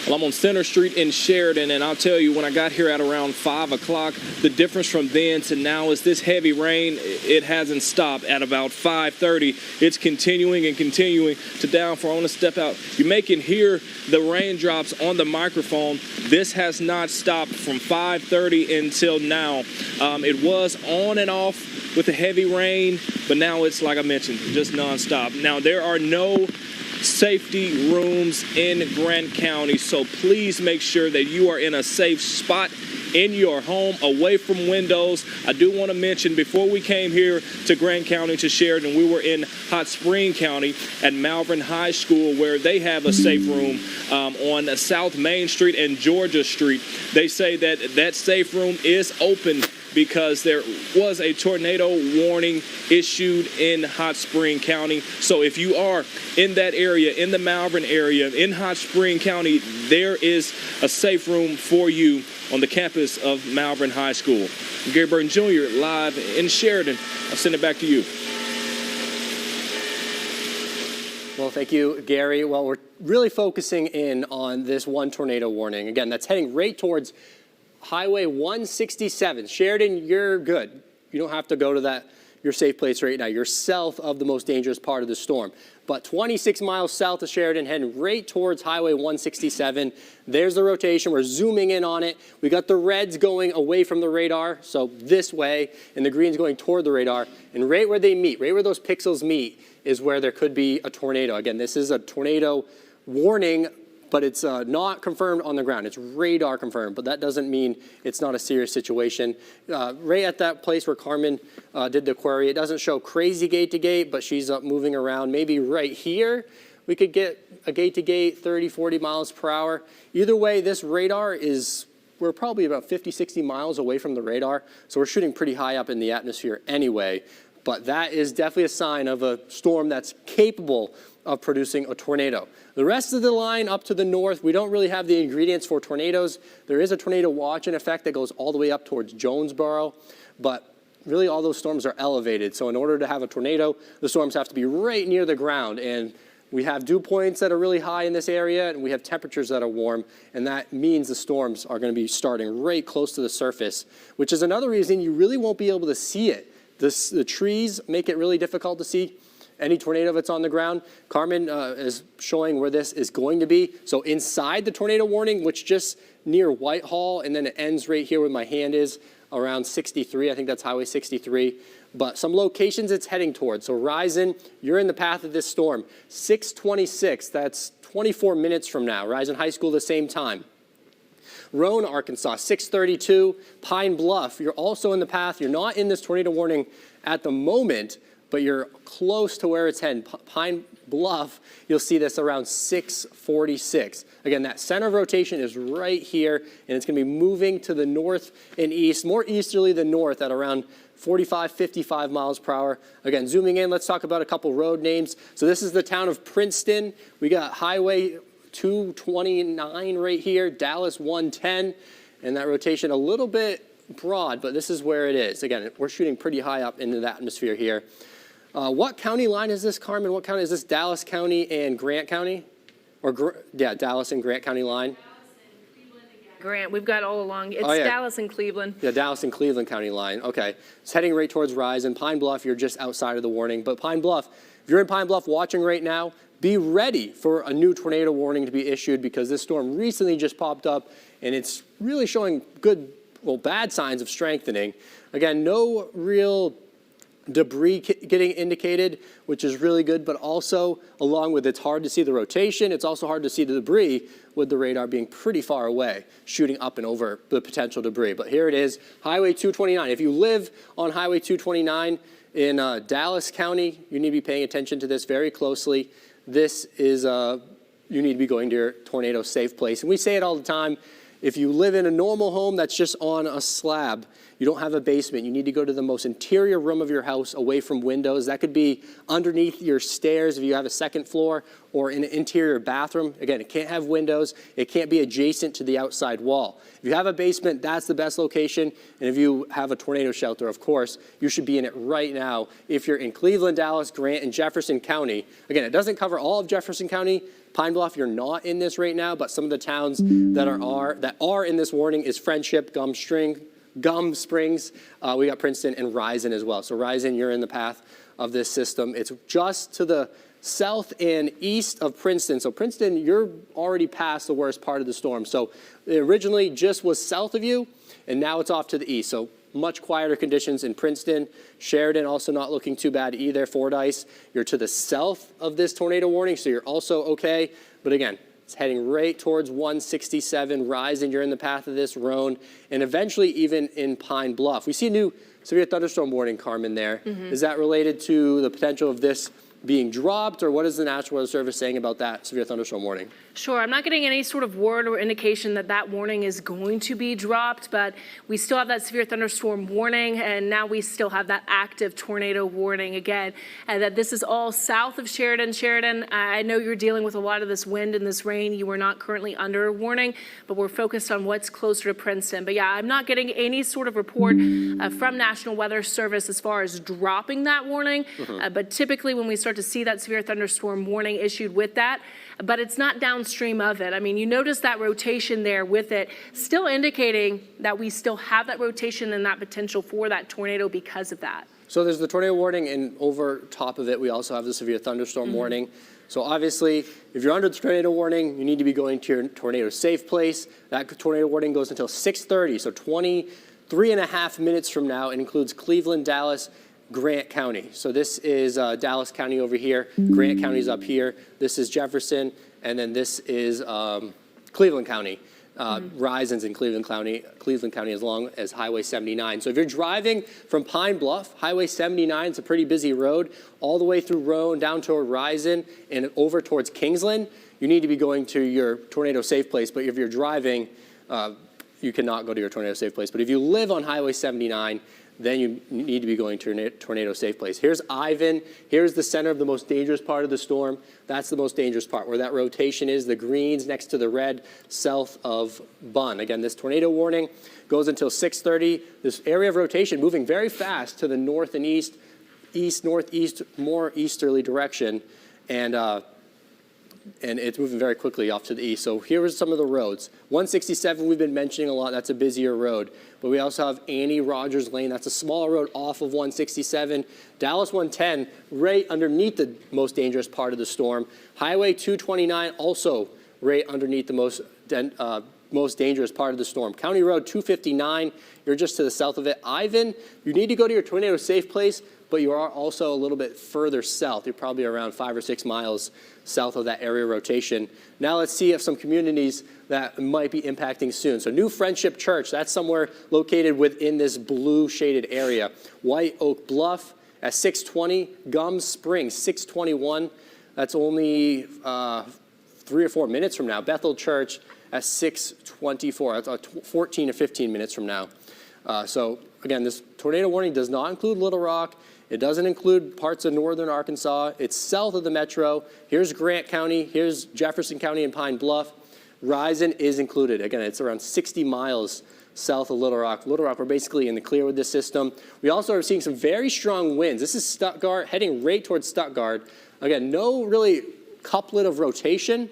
Well, I'm on Center Street in Sheridan, and I'll tell you, when I got here at around 5 o'clock, the difference from then to now is this heavy rain, it hasn't stopped. At about 5:30, it's continuing and continuing to downpour. I want to step out. You may can hear the raindrops on the microphone. This has not stopped from 5:30 until now. It was on and off with the heavy rain, but now it's, like I mentioned, just nonstop. Now, there are no safety rooms in Grant County, so please make sure that you are in a safe spot in your home, away from windows. I do want to mention, before we came here to Grant County, to Sheridan, we were in Hot Spring County at Malvern High School, where they have a safe room on South Main Street and Georgia Street. They say that that safe room is open because there was a tornado warning issued in Hot Spring County. So if you are in that area, in the Malvern area, in Hot Spring County, there is a safe room for you on the campus of Malvern High School. I'm Gary Burton Jr. live in Sheridan. I'll send it back to you. Well, thank you, Gary. Well, we're really focusing in on this one tornado warning. Again, that's heading right towards Highway 167. Sheridan, you're good. You don't have to go to your safe place right now. You're south of the most dangerous part of the storm. But 26 miles south of Sheridan, heading right towards Highway 167. There's the rotation. We're zooming in on it. We got the reds going away from the radar, so this way, and the greens going toward the radar. And right where they meet, right where those pixels meet, is where there could be a tornado. Again, this is a tornado warning, but it's not confirmed on the ground. It's radar confirmed, but that doesn't mean it's not a serious situation. Right at that place where Carmen did the query, it doesn't show crazy gate to gate, but she's moving around. Maybe right here, we could get a gate to gate, 30, 40 miles per hour. Either way, this radar we're probably about 50, 60 miles away from the radar, so we're shooting pretty high up in the atmosphere anyway. But that is definitely a sign of a storm that's capable of producing a tornado. The rest of the line up to the north, we don't really have the ingredients for tornadoes. There is a tornado watch in effect that goes all the way up towards Jonesboro, but really all those storms are elevated. So in order to have a tornado, the storms have to be right near the ground. And we have dew points that are really high in this area, and we have temperatures that are warm, and that means the storms are going to be starting right close to the surface, which is another reason you really won't be able to see it. The trees make it really difficult to see any tornado that's on the ground. Carmen is showing where this is going to be. So inside the tornado warning, which just near Whitehall, and then it ends right here where my hand is, around 63. I think that's Highway 63. But some locations it's heading towards. So Risen, you're in the path of this storm. 6:26, that's 24 minutes from now. Risen High School the same time. Roan, Arkansas, 6:32. Pine Bluff, you're also in the path. You're not in this tornado warning at the moment, but you're close to where it's heading. Pine Bluff, you'll see this around 6:46. Again, that center of rotation is right here, and it's going to be moving to the north and east, more easterly than north at around 45, 55 miles per hour. Again, zooming in, let's talk about a couple road names. So this is the town of Princeton. We got Highway 229 right here, Dallas 110, and that rotation a little bit broad, but this is where it is. Again, we're shooting pretty high up into the atmosphere here. What county line is this, Carmen? What county is this? Dallas County and Grant County? Yeah, Dallas and Grant County line. Grant, we've got all along. It's Dallas and Cleveland. Yeah, Dallas and Cleveland County line. Okay. It's heading right towards Risen. Pine Bluff, you're just outside of the warning. But Pine Bluff, if you're in Pine Bluff watching right now, be ready for a new tornado warning to be issued, because this storm recently just popped up and it's really showing bad signs of strengthening. Again, no real debris getting indicated, which is really good, but also along with it's hard to see the rotation, it's also hard to see the debris with the radar being pretty far away, shooting up and over the potential debris. But here it is, Highway 229. If you live on Highway 229 in Dallas County, you need to be paying attention to this very closely. This is, you need to be going to your tornado safe place. And we say it all the time, if you live in a normal home that's just on a slab, you don't have a basement, you need to go to the most interior room of your house away from windows. That could be underneath your stairs if you have a second floor, or in an interior bathroom. Again, it can't have windows. It can't be adjacent to the outside wall. If you have a basement, that's the best location. And if you have a tornado shelter, of course, you should be in it right now if you're in Cleveland, Dallas, Grant, and Jefferson County. Again, it doesn't cover all of Jefferson County, Pine Bluff, you're not in this right now, but some of the towns that are in this warning is Friendship, Gum Springs. We got Princeton and Risen as well. So Risen, you're in the path of this system. It's just to the south and east of Princeton. So Princeton, you're already past the worst part of the storm. So it originally just was south of you, and now it's off to the east. So much quieter conditions in Princeton. Sheridan also not looking too bad either. Fordyce, you're to the south of this tornado warning, so you're also okay. But again, it's heading right towards 167. Risen, you're in the path of this. Roan, and eventually even in Pine Bluff. We see a new severe thunderstorm warning, Carmen, there. Is that related to the potential of this being dropped, or what is the National Weather Service saying about that severe thunderstorm warning? Sure, I'm not getting any sort of word or indication that that warning is going to be dropped, but we still have that severe thunderstorm warning, and now we still have that active tornado warning again, and that this is all south of Sheridan. Sheridan, I know you're dealing with a lot of this wind and this rain. You are not currently under a warning, but we're focused on what's closer to Princeton. But yeah, I'm not getting any sort of report from National Weather Service as far as dropping that warning, but typically when we start to see that severe thunderstorm warning issued with that, but it's not downstream of it. I mean, you notice that rotation there with it, still indicating that we still have that rotation and that potential for that tornado because of that. So there's the tornado warning, and over top of it, we also have the severe thunderstorm warning. So obviously, if you're under the tornado warning, you need to be going to your tornado safe place. That tornado warning goes until 6:30, so 23 and a half minutes from now. It includes Cleveland, Dallas, Grant County. So this is Dallas County over here. Grant County's up here. This is Jefferson, and then this is Cleveland County. Risen's in Cleveland County as long as Highway 79. So if you're driving from Pine Bluff, Highway 79 is a pretty busy road, all the way through Roan, down toward Risen, and over towards Kingsland, you need to be going to your tornado safe place. But if you're driving, you cannot go to your tornado safe place. But if you live on Highway 79, then you need to be going to a tornado safe place. Here's Ivan. Here's the center of the most dangerous part of the storm. That's the most dangerous part, where that rotation is, the greens next to the red, south of Bunn. Again, this tornado warning goes until 6:30. This area of rotation moving very fast to the north and east, northeast, more easterly direction, and it's moving very quickly off to the east. So here are some of the roads. 167 we've been mentioning a lot. That's a busier road. But we also have Annie Rogers Lane. That's a smaller road off of 167. Dallas 110, right underneath the most dangerous part of the storm. Highway 229, also right underneath the most dangerous part of the storm. County Road 259, you're just to the south of it. Ivan, you need to go to your tornado safe place, but you are also a little bit further south. You're probably around 5 or 6 miles south of that area rotation. Now let's see if some communities that might be impacting soon. So New Friendship Church, that's somewhere located within this blue shaded area. White Oak Bluff at 620, Gum Springs 621. That's only 3 or 4 minutes from now. Bethel Church at 624. That's 14 or 15 minutes from now. So again, this tornado warning does not include Little Rock. It doesn't include parts of northern Arkansas. It's south of the metro. Here's Grant County. Here's Jefferson County and Pine Bluff. Risen is included. Again, it's around 60 miles south of Little Rock. Little Rock, we're basically in the clear with this system. We also are seeing some very strong winds. This is Stuttgart, heading right towards Stuttgart. Again, no really couplet of rotation.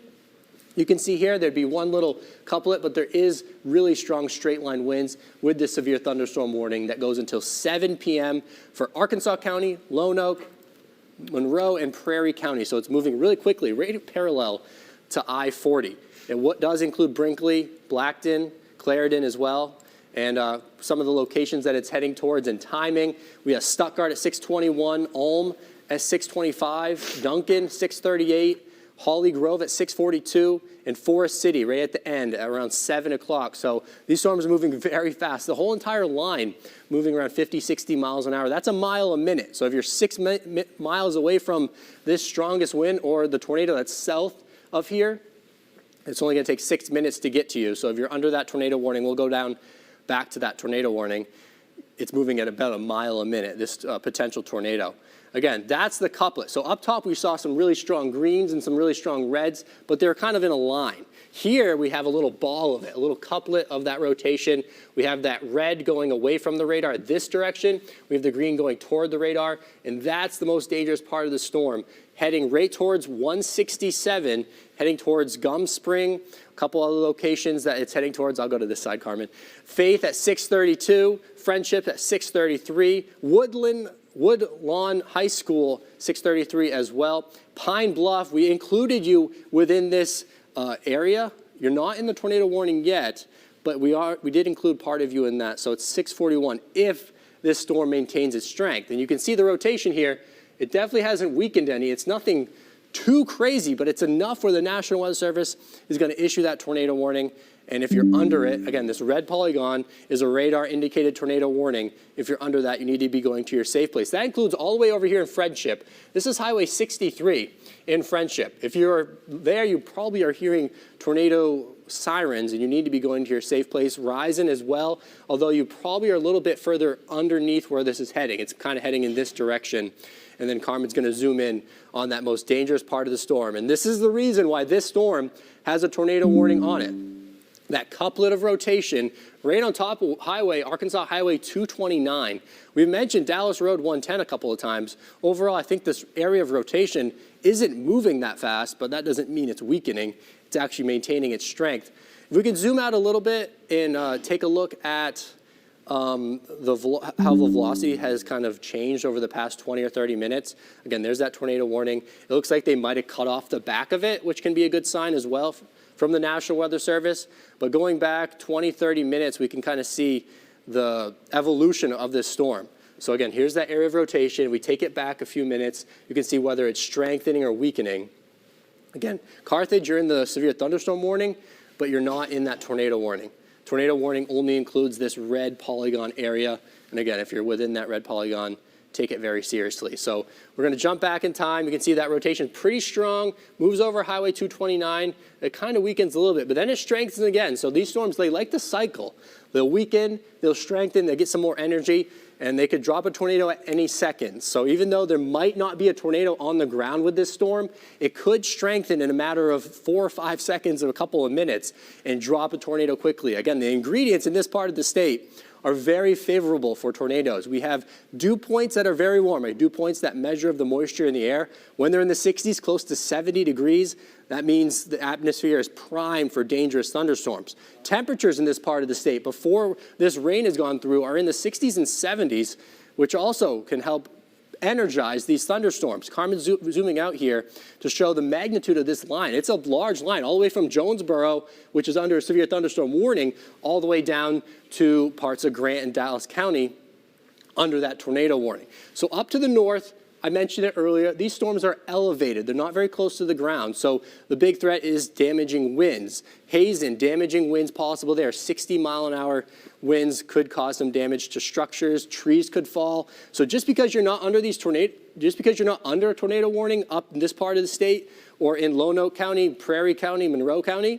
You can see here there'd be one little couplet, but there is really strong straight line winds with this severe thunderstorm warning that goes until 7 p.m. for Arkansas County, Lone Oak, Monroe, and Prairie County. So it's moving really quickly, right parallel to I-40. And what does include Brinkley, Blackton, Clarendon as well, and some of the locations that it's heading towards and timing. We have Stuttgart at 621, Ulm at 625, Duncan 638, Holly Grove at 642, and Forest City right at the end at around 7 o'clock. So these storms are moving very fast. The whole entire line moving around 50, 60 miles an hour. That's a mile a minute. So if you're 6 miles away from this strongest wind or the tornado that's south of here, it's only going to take 6 minutes to get to you. So if you're under that tornado warning, we'll go down back to that tornado warning. It's moving at about a mile a minute, this potential tornado. Again, that's the couplet. So up top, we saw some really strong greens and some really strong reds, but they're kind of in a line. Here, we have a little ball of it, a little couplet of that rotation. We have that red going away from the radar this direction. We have the green going toward the radar, and that's the most dangerous part of the storm, heading right towards 167, heading towards Gum Spring, a couple other locations that it's heading towards. I'll go to this side, Carmen. Faith at 632, Friendship at 633, Woodlawn High School, 633 as well. Pine Bluff, we included you within this area. You're not in the tornado warning yet, but we did include part of you in that. So it's 641 if this storm maintains its strength. And you can see the rotation here. It definitely hasn't weakened any. It's nothing too crazy, but it's enough where the National Weather Service is going to issue that tornado warning. And if you're under it, again, this red polygon is a radar-indicated tornado warning. If you're under that, you need to be going to your safe place. That includes all the way over here in Friendship. This is Highway 63 in Friendship. If you're there, you probably are hearing tornado sirens, and you need to be going to your safe place. Risen as well, although you probably are a little bit further underneath where this is heading. It's kind of heading in this direction. And then Carmen's going to zoom in on that most dangerous part of the storm. And this is the reason why this storm has a tornado warning on it. That couplet of rotation right on top of Arkansas Highway 229. We've mentioned Dallas Road 110 a couple of times. Overall, I think this area of rotation isn't moving that fast, but that doesn't mean it's weakening. It's actually maintaining its strength. If we can zoom out a little bit and take a look at how the velocity has kind of changed over the past 20 or 30 minutes. Again, there's that tornado warning. It looks like they might have cut off the back of it, which can be a good sign as well from the National Weather Service. But going back 20, 30 minutes, we can kind of see the evolution of this storm. So again, here's that area of rotation. We take it back a few minutes. You can see whether it's strengthening or weakening. Again, Carthage, you're in the severe thunderstorm warning, but you're not in that tornado warning. Tornado warning only includes this red polygon area. And again, if you're within that red polygon, take it very seriously. So we're going to jump back in time. You can see that rotation pretty strong, moves over Highway 229. It kind of weakens a little bit, but then it strengthens again. So these storms, they like to cycle. They'll weaken, they'll strengthen, they'll get some more energy, and they could drop a tornado at any second. So even though there might not be a tornado on the ground with this storm, it could strengthen in a matter of 4 or 5 seconds or a couple of minutes and drop a tornado quickly. Again, the ingredients in this part of the state are very favorable for tornadoes. We have dew points that are very warm, right? Dew points that measure of the moisture in the air. When they're in the 60s, close to 70 degrees, that means the atmosphere is primed for dangerous thunderstorms. Temperatures in this part of the state before this rain has gone through are in the 60s and 70s, which also can help energize these thunderstorms. Carmen's zooming out here to show the magnitude of this line. It's a large line, all the way from Jonesboro, which is under a severe thunderstorm warning, all the way down to parts of Grant and Dallas County under that tornado warning. So up to the north, I mentioned it earlier, these storms are elevated. They're not very close to the ground. So the big threat is damaging winds. Hazen, damaging winds possible there. 60-mile-an-hour winds could cause some damage to structures. Trees could fall. So just because you're not under a tornado warning up in this part of the state or in Lonoke County, Prairie County, Monroe County,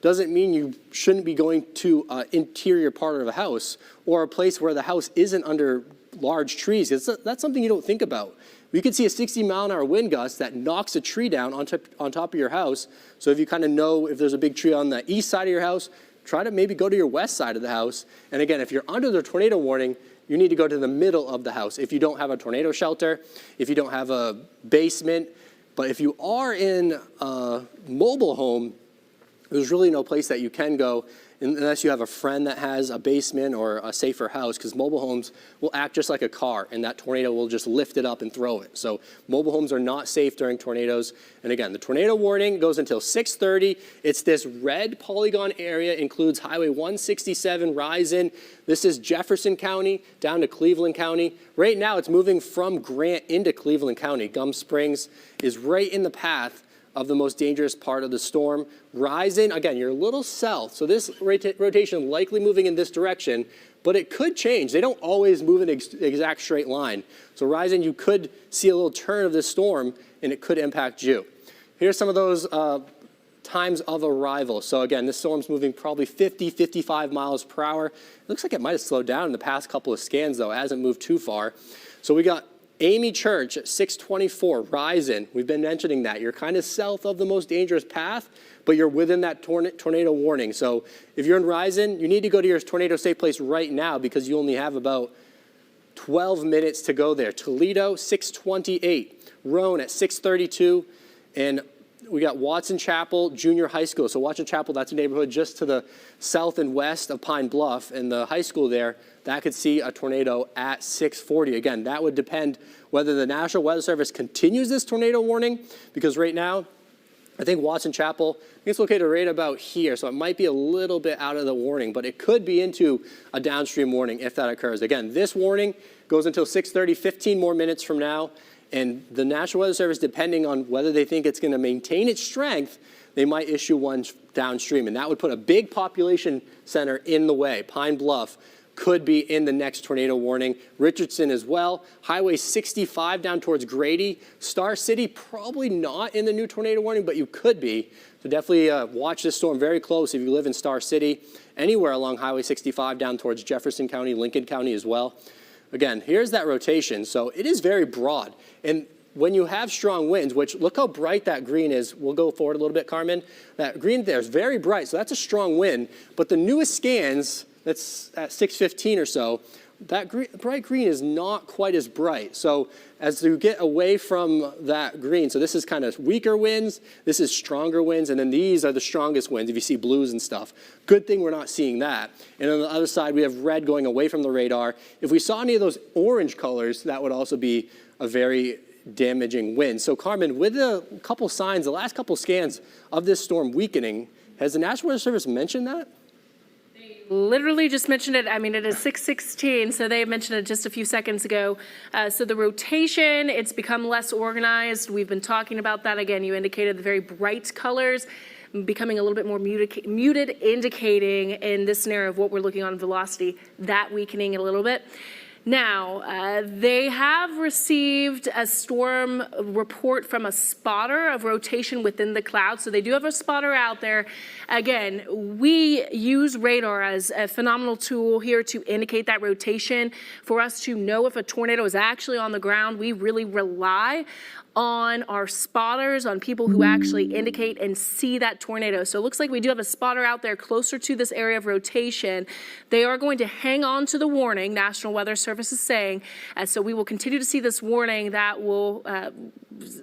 doesn't mean you shouldn't be going to an interior part of a house or a place where the house isn't under large trees. That's something you don't think about. You could see a 60-mile-an-hour wind gust that knocks a tree down on top of your house. So if you kind of know if there's a big tree on the east side of your house, try to maybe go to your west side of the house. And again, if you're under the tornado warning, you need to go to the middle of the house. If you don't have a tornado shelter, if you don't have a basement, but if you are in a mobile home, there's really no place that you can go unless you have a friend that has a basement or a safer house, because mobile homes will act just like a car, and that tornado will just lift it up and throw it. So mobile homes are not safe during tornadoes. And again, the tornado warning goes until 6:30. It's this red polygon area, includes Highway 167, Risen. This is Jefferson County down to Cleveland County. Right now, it's moving from Grant into Cleveland County. Gum Springs is right in the path of the most dangerous part of the storm. Risen, again, you're a little south, so this rotation likely moving in this direction, but it could change. They don't always move in an exact straight line. So Risen, you could see a little turn of this storm, and it could impact you. Here's some of those times of arrival. So again, this storm's moving probably 50, 55 miles per hour. It looks like it might have slowed down in the past couple of scans, though. It hasn't moved too far. So we got Amy Church at 624, Rising. We've been mentioning that. You're kind of south of the most dangerous path, but you're within that tornado warning. So if you're in Rising, you need to go to your tornado safe place right now because you only have about 12 minutes to go there. Toledo, 628. Roan at 632. And we got Watson Chapel Junior High School. So Watson Chapel, that's a neighborhood just to the south and west of Pine Bluff. And the high school there, that could see a tornado at 640. Again, that would depend whether the National Weather Service continues this tornado warning, because right now, I think Watson Chapel, it's located right about here, so it might be a little bit out of the warning, but it could be into a downstream warning if that occurs. Again, this warning goes until 6:30, 15 more minutes from now, and the National Weather Service, depending on whether they think it's going to maintain its strength, they might issue one downstream, and that would put a big population center in the way. Pine Bluff could be in the next tornado warning. Richardson as well. Highway 65 down towards Grady. Star City, probably not in the new tornado warning, but you could be. So definitely watch this storm very close if you live in Star City. Anywhere along Highway 65 down towards Jefferson County, Lincoln County as well. Again, here's that rotation. So it is very broad. And when you have strong winds, which look how bright that green is. We'll go forward a little bit, Carmen. That green there is very bright, so that's a strong wind. But the newest scans, that's at 6:15 or so, that bright green is not quite as bright. So as you get away from that green, so this is kind of weaker winds, this is stronger winds, and then these are the strongest winds if you see blues and stuff. Good thing we're not seeing that. And on the other side, we have red going away from the radar. If we saw any of those orange colors, that would also be a very damaging wind. So Carmen, with a couple signs, the last couple scans of this storm weakening, has the National Weather Service mentioned that? Literally just mentioned it. I mean, it is 6:16, so they mentioned it just a few seconds ago. So the rotation, it's become less organized. We've been talking about that. Again, you indicated the very bright colors becoming a little bit more muted, indicating in this scenario of what we're looking on velocity, that weakening a little bit. Now, they have received a storm report from a spotter of rotation within the cloud. So they do have a spotter out there. Again, we use radar as a phenomenal tool here to indicate that rotation. For us to know if a tornado is actually on the ground, we really rely on our spotters, on people who actually indicate and see that tornado. So it looks like we do have a spotter out there closer to this area of rotation. They are going to hang on to the warning, National Weather Service is saying, so we will continue to see this warning that will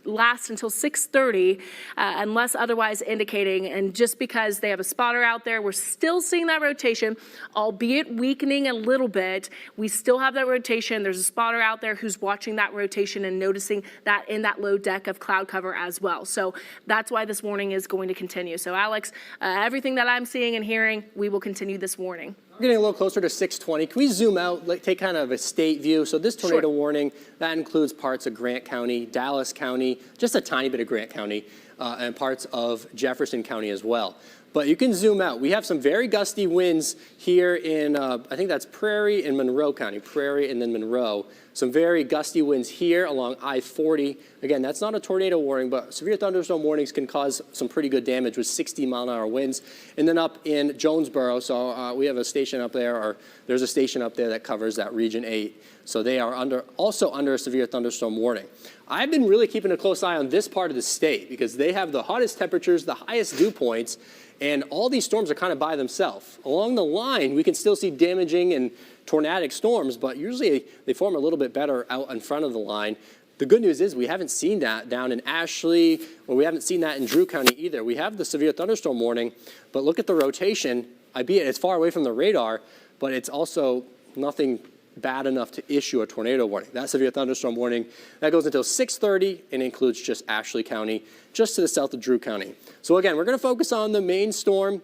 last until 6:30, unless otherwise indicating. And just because they have a spotter out there, we're still seeing that rotation, albeit weakening a little bit. We still have that rotation. There's a spotter out there who's watching that rotation and noticing that in that low deck of cloud cover as well. So that's why this warning is going to continue. So Alex, everything that I'm seeing and hearing, we will continue this warning. We're getting a little closer to 620. Can we zoom out, take kind of a state view? So this tornado warning, that includes parts of Grant County, Dallas County, just a tiny bit of Grant County, and parts of Jefferson County as well. But you can zoom out. We have some very gusty winds here in, I think that's Prairie and Monroe County, Prairie and then Monroe. Some very gusty winds here along I-40. Again, that's not a tornado warning, but severe thunderstorm warnings can cause some pretty good damage with 60-mile-an-hour winds. And then up in Jonesboro, so we have a station up there, or there's a station up there that covers that Region 8. So they are also under a severe thunderstorm warning. I've been really keeping a close eye on this part of the state because they have the hottest temperatures, the highest dew points, and all these storms are kind of by themselves. Along the line, we can still see damaging and tornadic storms, but usually they form a little bit better out in front of the line. The good news is we haven't seen that down in Ashley, or we haven't seen that in Drew County either. We have the severe thunderstorm warning, but look at the rotation. Albeit it's far away from the radar, but it's also nothing bad enough to issue a tornado warning. That severe thunderstorm warning, that goes until 6:30 and includes just Ashley County, just to the south of Drew County. So again, we're going to focus on the main storm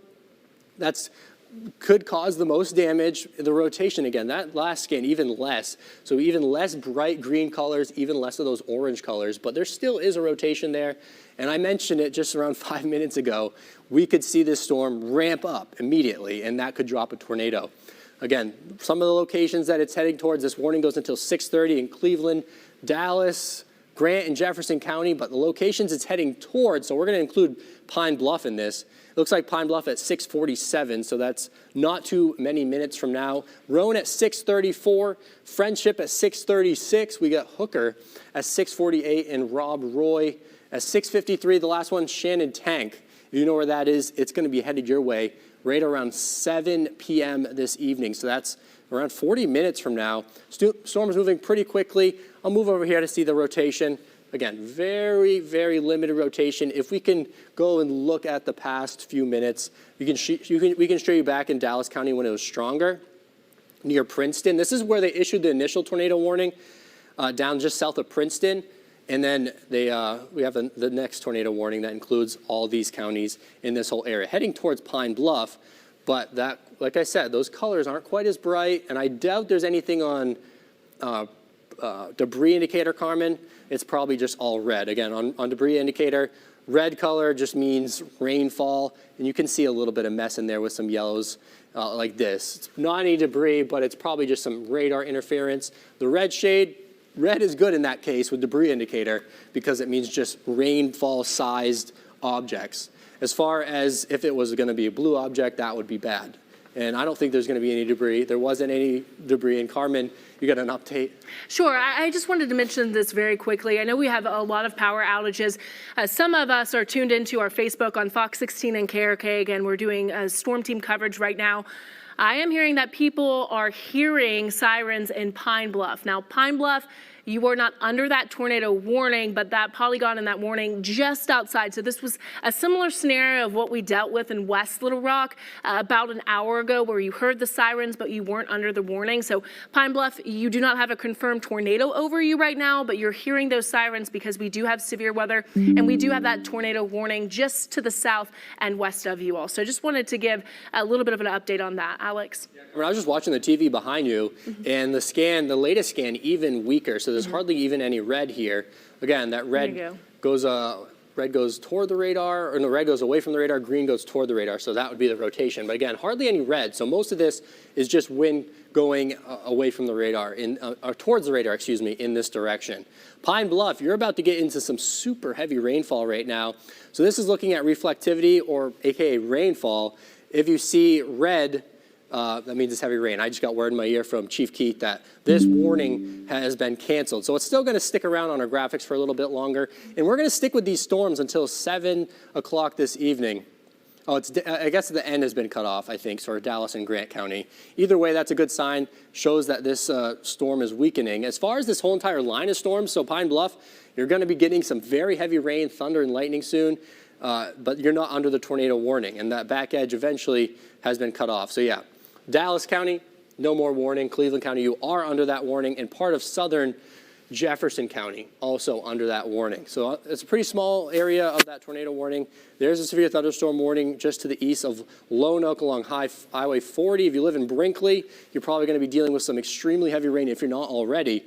that's could cause the most damage. The rotation, again, that last scan, even less. So even less bright green colors, even less of those orange colors, but there still is a rotation there. And I mentioned it just around 5 minutes ago. We could see this storm ramp up immediately, and that could drop a tornado. Again, some of the locations that it's heading towards, this warning goes until 6:30 in Cleveland, Dallas, Grant and Jefferson County, but the locations it's heading towards, so we're going to include Pine Bluff in this. It looks like Pine Bluff at 6:47, so that's not too many minutes from now. Roan at 6:34, Friendship at 6:36. We got Hooker at 6:48 and Rob Roy at 6:53. The last one, Shannon Tank. If you know where that is, it's going to be headed your way right around 7 p.m. this evening. So that's around 40 minutes from now. Storm is moving pretty quickly. I'll move over here to see the rotation. Again, very, very limited rotation. If we can go and look at the past few minutes, we can show you back in Dallas County when it was stronger, near Princeton. This is where they issued the initial tornado warning, down just south of Princeton. And then we have the next tornado warning that includes all these counties in this whole area, heading towards Pine Bluff. But that, like I said, those colors aren't quite as bright, and I doubt there's anything on debris indicator, Carmen. It's probably just all red. Again, on debris indicator, red color just means rainfall, and you can see a little bit of mess in there with some yellows like this. It's not any debris, but it's probably just some radar interference. The red shade, red is good in that case with debris indicator because it means just rainfall-sized objects. As far as if it was going to be a blue object, that would be bad. And I don't think there's going to be any debris. There wasn't any debris. And Carmen, you got an update? Sure. I just wanted to mention this very quickly. I know we have a lot of power outages. Some of us are tuned into our Facebook on Fox 16 and KRK. Again, we're doing storm team coverage right now. I am hearing that people are hearing sirens in Pine Bluff. Now, Pine Bluff, you are not under that tornado warning, but that polygon in that warning just outside. So this was a similar scenario of what we dealt with in West Little Rock about an hour ago, where you heard the sirens, but you weren't under the warning. So Pine Bluff, you do not have a confirmed tornado over you right now, but you're hearing those sirens because we do have severe weather, and we do have that tornado warning just to the south and west of you all. So just wanted to give a little bit of an update on that. Alex? I was just watching the TV behind you, and the scan, the latest scan, even weaker. So there's hardly even any red here. Again, that red goes toward the radar, or no, red goes away from the radar, green goes toward the radar. So that would be the rotation. But again, hardly any red. So most of this is just wind going away from the radar, or towards the radar, excuse me, in this direction. Pine Bluff, you're about to get into some super heavy rainfall right now. So this is looking at reflectivity, or AKA rainfall. If you see red, that means it's heavy rain. I just got word in my ear from Chief Keith that this warning has been canceled. So it's still going to stick around on our graphics for a little bit longer. And we're going to stick with these storms until 7 o'clock this evening. Oh, I guess the end has been cut off, I think, for Dallas and Grant County. Either way, that's a good sign. Shows that this storm is weakening. As far as this whole entire line of storms, so Pine Bluff, you're going to be getting some very heavy rain, thunder, and lightning soon. But you're not under the tornado warning. And that back edge eventually has been cut off. So yeah. Dallas County, no more warning. Cleveland County, you are under that warning. And part of southern Jefferson County, also under that warning. So it's a pretty small area of that tornado warning. There's a severe thunderstorm warning just to the east of Lone Oak along Highway 40. If you live in Brinkley, you're probably going to be dealing with some extremely heavy rain if you're not already.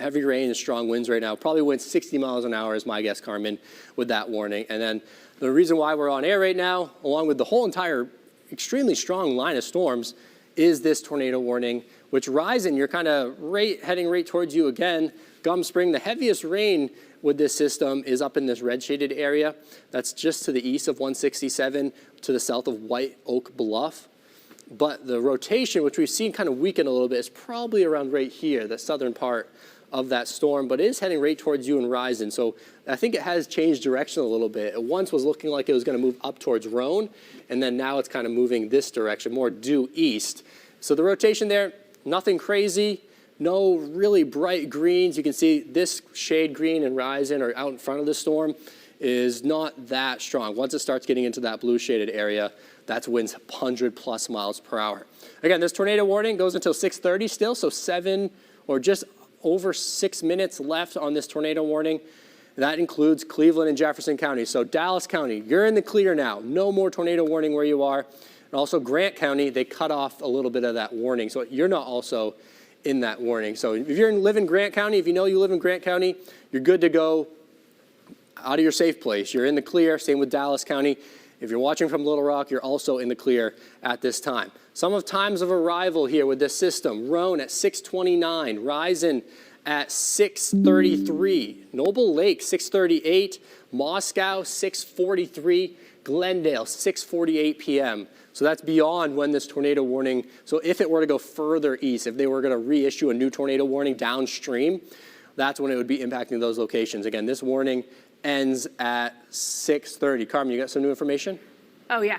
Heavy rain and strong winds right now. Probably winds 60 miles an hour is my guess, Carmen, with that warning. And then the reason why we're on air right now, along with the whole entire extremely strong line of storms, is this tornado warning, which Rising, you're kind of heading right towards you again. Gum Spring, the heaviest rain with this system is up in this red shaded area. That's just to the east of 167, to the south of White Oak Bluff. But the rotation, which we've seen kind of weaken a little bit, is probably around right here, the southern part of that storm, but it is heading right towards you and Rising. So I think it has changed direction a little bit. It once was looking like it was going to move up towards Roan, and then now it's kind of moving this direction, more due east. So the rotation there, nothing crazy, no really bright greens. You can see this shade green and Rising, or out in front of the storm, is not that strong. Once it starts getting into that blue shaded area, that's winds 100+ miles per hour. Again, this tornado warning goes until 6:30 still, so 7 or just over 6 minutes left on this tornado warning. That includes Cleveland and Jefferson County. So Dallas County, you're in the clear now. No more tornado warning where you are. And also Grant County, they cut off a little bit of that warning. So you're not also in that warning. So if you live in Grant County, if you know you live in Grant County, you're good to go out of your safe place. You're in the clear. Same with Dallas County. If you're watching from Little Rock, you're also in the clear at this time. Some of times of arrival here with this system: Roan at 6:29, Rising at 6:33. Noble Lake, 6:38. Moscow, 6:43. Glendale, 6:48 p.m. So that's beyond when this tornado warning, so if it were to go further east, if they were going to reissue a new tornado warning downstream, that's when it would be impacting those locations. Again, this warning ends at 6:30. Carmen, you got some new information? Oh, yeah.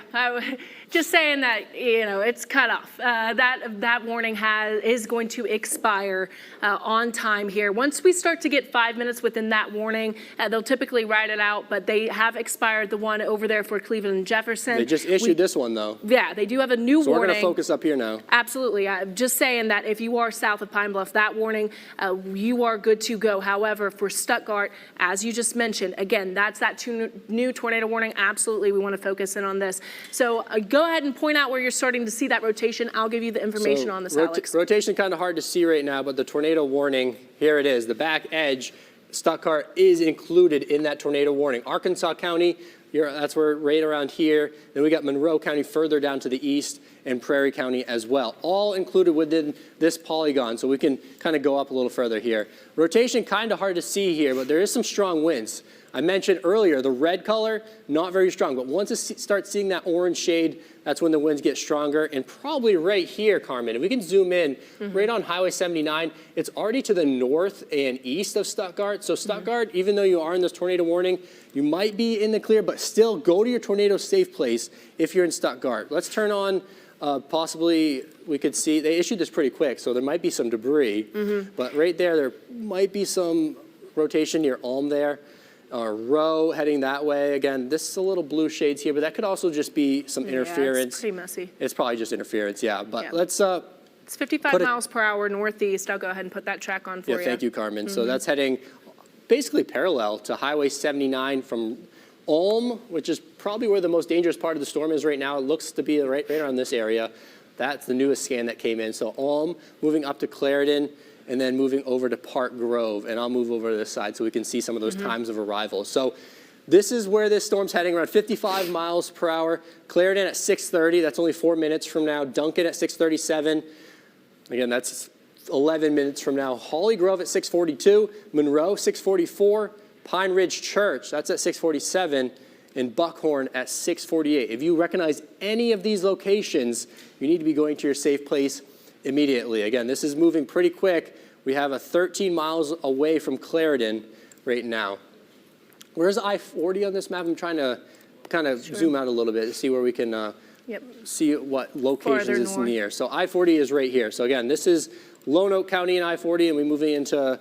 Just saying that, it's cut off. That warning is going to expire on time here. Once we start to get 5 minutes within that warning, they'll typically write it out, but they have expired the one over there for Cleveland and Jefferson. They just issued this one, though. Yeah, they do have a new warning. So we're going to focus up here now. Absolutely. I'm just saying that if you are south of Pine Bluff, that warning, you are good to go. However, for Stuttgart, as you just mentioned, again, that's that new tornado warning. Absolutely, we want to focus in on this. So go ahead and point out where you're starting to see that rotation. I'll give you the information on this, Alex. Rotation kind of hard to see right now, but the tornado warning, here it is. The back edge, Stuttgart is included in that tornado warning. Arkansas County, that's where right around here. Then we got Monroe County further down to the east and Prairie County as well. All included within this polygon, so we can kind of go up a little further here. Rotation kind of hard to see here, but there is some strong winds. I mentioned earlier, the red color, not very strong, but once it starts seeing that orange shade, that's when the winds get stronger. And probably right here, Carmen, if we can zoom in, right on Highway 79, it's already to the north and east of Stuttgart. So Stuttgart, even though you are in this tornado warning, you might be in the clear, but still go to your tornado safe place if you're in Stuttgart. Let's turn on, possibly we could see, they issued this pretty quick, so there might be some debris. But right there might be some rotation near Ulm there. Row heading that way. Again, this is a little blue shades here, but that could also just be some interference. It's pretty messy. It's probably just interference, yeah. But let's it's 55 miles per hour northeast. I'll go ahead and put that track on for you. Yeah, thank you, Carmen. So that's heading basically parallel to Highway 79 from Ulm, which is probably where the most dangerous part of the storm is right now. It looks to be right around this area. That's the newest scan that came in. So Ulm moving up to Clarendon, and then moving over to Park Grove. And I'll move over to this side so we can see some of those times of arrival. So this is where this storm's heading, around 55 miles per hour. Clarendon at 6:30, that's only 4 minutes from now. Duncan at 6:37, again, that's 11 minutes from now. Holly Grove at 6:42, Monroe 6:44, Pine Ridge Church, that's at 6:47, and Buckhorn at 6:48. If you recognize any of these locations, you need to be going to your safe place immediately. Again, this is moving pretty quick. We have a 13 miles away from Clarendon right now. Where's I-40 on this map? I'm trying to kind of zoom out a little bit to see where we can see what locations it's near. So I-40 is right here. So again, this is Lonoke County and I-40, and we're moving into,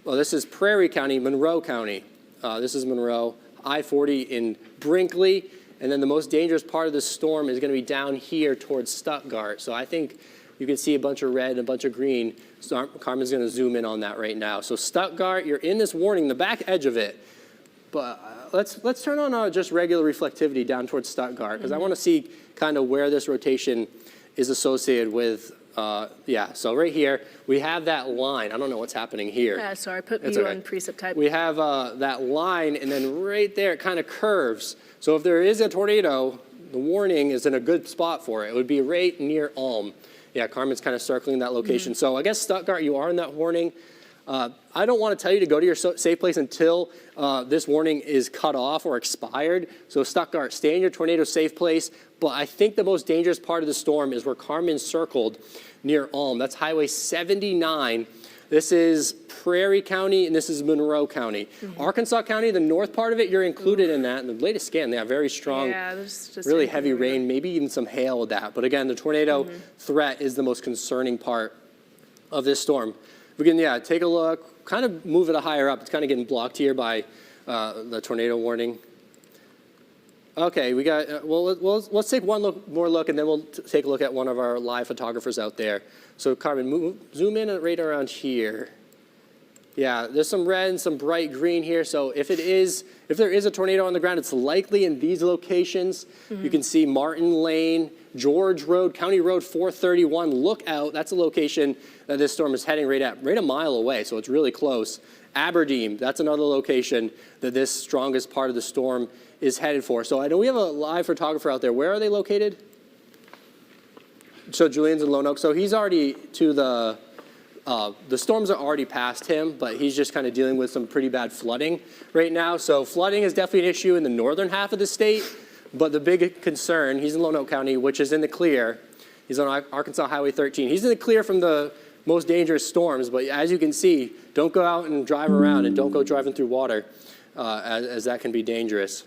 well, this is Prairie County, Monroe County. This is Monroe. I-40 in Brinkley, and then the most dangerous part of the storm is going to be down here towards Stuttgart. So I think you can see a bunch of red and a bunch of green. So Carmen's going to zoom in on that right now. So Stuttgart, you're in this warning, the back edge of it. But let's turn on just regular reflectivity down towards Stuttgart, because I want to see kind of where this rotation is associated with. So right here, we have that line. I don't know what's happening here. Sorry, put you on precept type. We have that line, and then right there, it kind of curves. So if there is a tornado, the warning is in a good spot for it. It would be right near Ulm. Yeah, Carmen's kind of circling that location. So I guess Stuttgart, you are in that warning. I don't want to tell you to go to your safe place until this warning is cut off or expired. So Stuttgart, stay in your tornado safe place. But I think the most dangerous part of the storm is where Carmen circled near Ulm. That's Highway 79. This is Prairie County, and this is Monroe County. Arkansas County, the north part of it, you're included in that. In the latest scan, they have very strong, really heavy rain, maybe even some hail with that. But again, the tornado threat is the most concerning part of this storm. We can, take a look, kind of move it higher up. It's kind of getting blocked here by the tornado warning. Okay, we got, let's take one more look, and then we'll take a look at one of our live photographers out there. So Carmen, zoom in right around here. Yeah, there's some red and some bright green here. So if there is a tornado on the ground, it's likely in these locations. You can see Martin Lane, George Road, County Road 431. Look out, that's a location that this storm is heading right a mile away, so it's really close. Aberdeen, that's another location that this strongest part of the storm is headed for. So I know we have a live photographer out there. Where are they located? So Julian's in Lone Oak. So he's already to the The storms are already past him, but he's just kind of dealing with some pretty bad flooding right now. So flooding is definitely an issue in the northern half of the state, but the big concern, he's in Lonoke County, which is in the clear. He's on Arkansas Highway 13. He's in the clear from the most dangerous storms, but as you can see, don't go out and drive around and don't go driving through water, as that can be dangerous.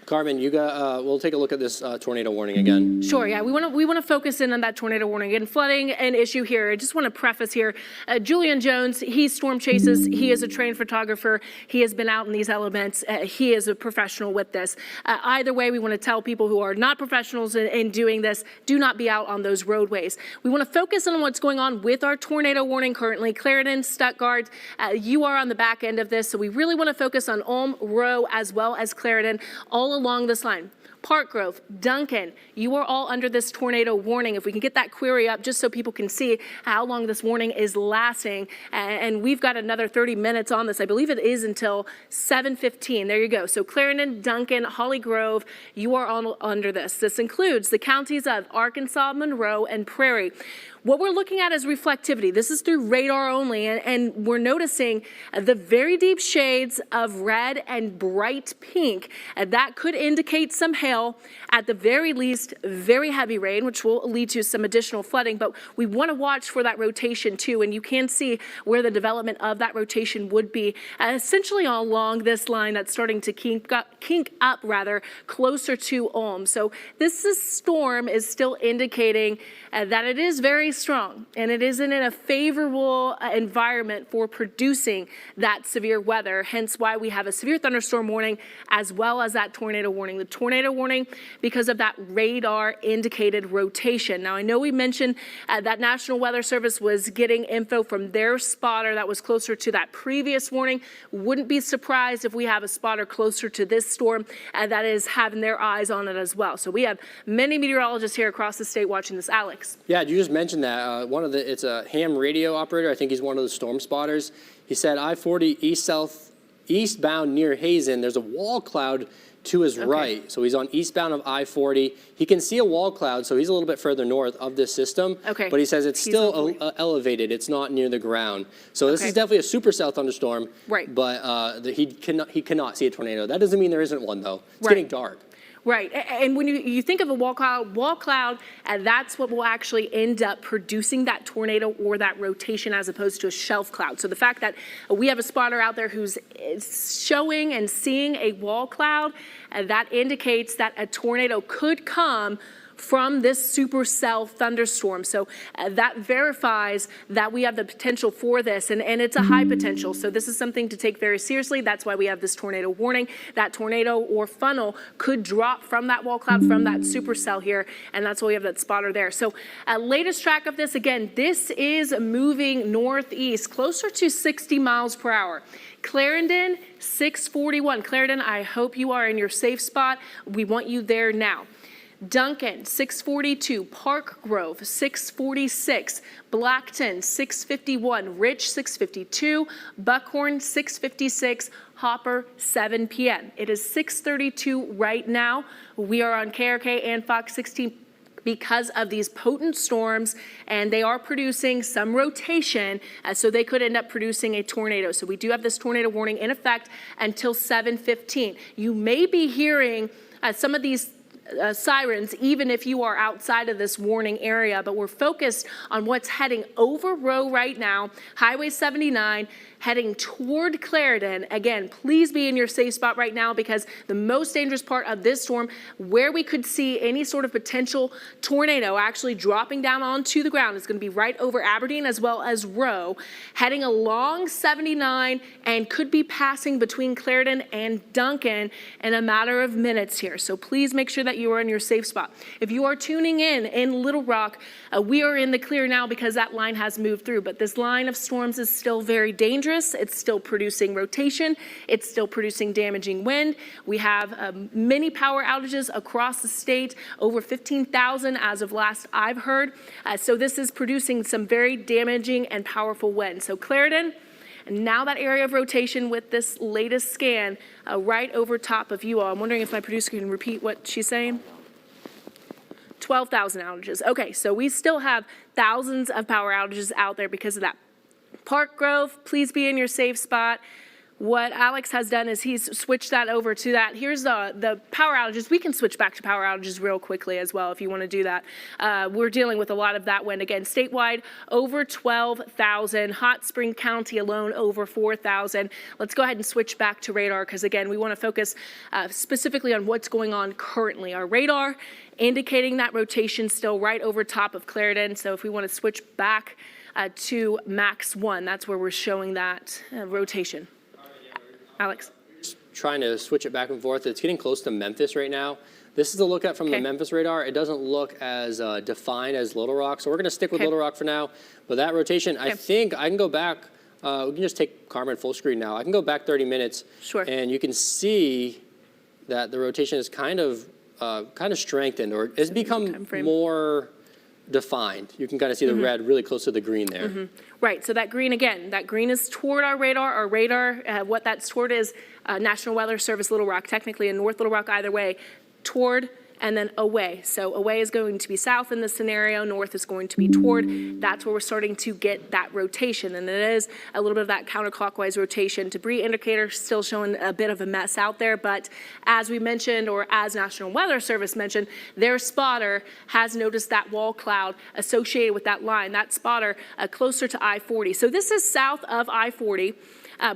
Carmen, we'll take a look at this tornado warning again. Sure, yeah, we want to focus in on that tornado warning. And flooding, an issue here. I just want to preface here, Julian Jones, he storm chases. He is a trained photographer. He has been out in these elements. He is a professional with this. Either way, we want to tell people who are not professionals in doing this, do not be out on those roadways. We want to focus on what's going on with our tornado warning currently. Clarendon, Stuttgart, you are on the back end of this, so we really want to focus on Ulm, Rowe, as well as Clarendon, all along this line. Park Grove, Duncan, you are all under this tornado warning. If we can get that query up just so people can see how long this warning is lasting. And we've got another 30 minutes on this. I believe it is until 7:15. There you go. So Clarendon, Duncan, Holly Grove, you are all under this. This includes the counties of Arkansas, Monroe, and Prairie. What we're looking at is reflectivity. This is through radar only, and we're noticing the very deep shades of red and bright pink. That could indicate some hail, at the very least, very heavy rain, which will lead to some additional flooding, but we want to watch for that rotation too, and you can see where the development of that rotation would be, essentially along this line that's starting to kink up closer to Ulm. So this storm is still indicating that it is very strong, and it isn't in a favorable environment for producing that severe weather, hence why we have a severe thunderstorm warning as well as that tornado warning. The tornado warning because of that radar indicated rotation. Now I know we mentioned that National Weather Service was getting info from their spotter that was closer to that previous warning. Wouldn't be surprised if we have a spotter closer to this storm that is having their eyes on it as well. So we have many meteorologists here across the state watching this. Alex. Yeah, you just mentioned that. It's a ham radio operator. I think he's one of the storm spotters. He said I-40 eastbound near Hazen, there's a wall cloud to his right. So he's on eastbound of I-40. He can see a wall cloud, so he's a little bit further north of this system. Okay. But he says it's still elevated. It's not near the ground. So this is definitely a supercell thunderstorm. Right. But he cannot see a tornado. That doesn't mean there isn't one, though. It's getting dark. Right, and when you think of a wall cloud, that's what will actually end up producing that tornado or that rotation as opposed to a shelf cloud. So the fact that we have a spotter out there who's showing and seeing a wall cloud, that indicates that a tornado could come from this supercell thunderstorm. So that verifies that we have the potential for this, and it's a high potential. So this is something to take very seriously. That's why we have this tornado warning. That tornado or funnel could drop from that wall cloud, from that supercell here, and that's why we have that spotter there. So latest track of this, again, this is moving northeast, closer to 60 miles per hour. Clarendon, 641. Clarendon, I hope you are in your safe spot. We want you there now. Duncan, 642, Park Grove, 646, Blackton, 651, Rich, 652, Buckhorn, 656, Hopper, 7 p.m. It is 6:32 right now. We are on KRK and Fox 16 because of these potent storms, and they are producing some rotation, so they could end up producing a tornado. So we do have this tornado warning in effect until 7:15. You may be hearing some of these sirens, even if you are outside of this warning area, but we're focused on what's heading over Rowe right now, Highway 79, heading toward Clarendon. Again, please be in your safe spot right now, because the most dangerous part of this storm, where we could see any sort of potential tornado actually dropping down onto the ground, is going to be right over Aberdeen as well as Rowe, heading along 79 and could be passing between Clarendon and Duncan in a matter of minutes here. So please make sure that you are in your safe spot. If you are tuning in Little Rock, we are in the clear now because that line has moved through, but this line of storms is still very dangerous. It's still producing rotation. It's still producing damaging wind. We have many power outages across the state, over 15,000 as of last I've heard. So this is producing some very damaging and powerful wind. So Clarendon, and now that area of rotation with this latest scan right over top of you all. I'm wondering if my producer can repeat what she's saying. 12,000 outages. Okay, so we still have thousands of power outages out there because of that Park Grove, please be in your safe spot. What Alex has done is he's switched that over to that. Here's the power outages. We can switch back to power outages real quickly as well if you want to do that. We're dealing with a lot of that wind. Again, statewide, over 12,000. Hot Spring County alone, over 4,000. Let's go ahead and switch back to radar because, again, we want to focus specifically on what's going on currently. Our radar indicating that rotation still right over top of Clarendon. So if we want to switch back to max 1, that's where we're showing that rotation. Alex? Trying to switch it back and forth. It's getting close to Memphis right now. This is a look at from the Memphis radar. It doesn't look as defined as Little Rock, so we're going to stick with Little Rock for now. But that rotation, I think I can go back. We can just take Carmen full screen now. I can go back 30 minutes. Sure. And you can see that the rotation is kind of strengthened, or it's become more defined. You can kind of see the red really close to the green there. Right, so that green, again, that green is toward our radar. Our radar, what that's toward is National Weather Service Little Rock, technically in North Little Rock either way, toward and then away. So away is going to be south in this scenario, north is going to be toward. That's where we're starting to get that rotation, and it is a little bit of that counterclockwise rotation. Debris indicator still showing a bit of a mess out there, but as we mentioned, or as National Weather Service mentioned, their spotter has noticed that wall cloud associated with that line, that spotter closer to I-40. So this is south of I-40.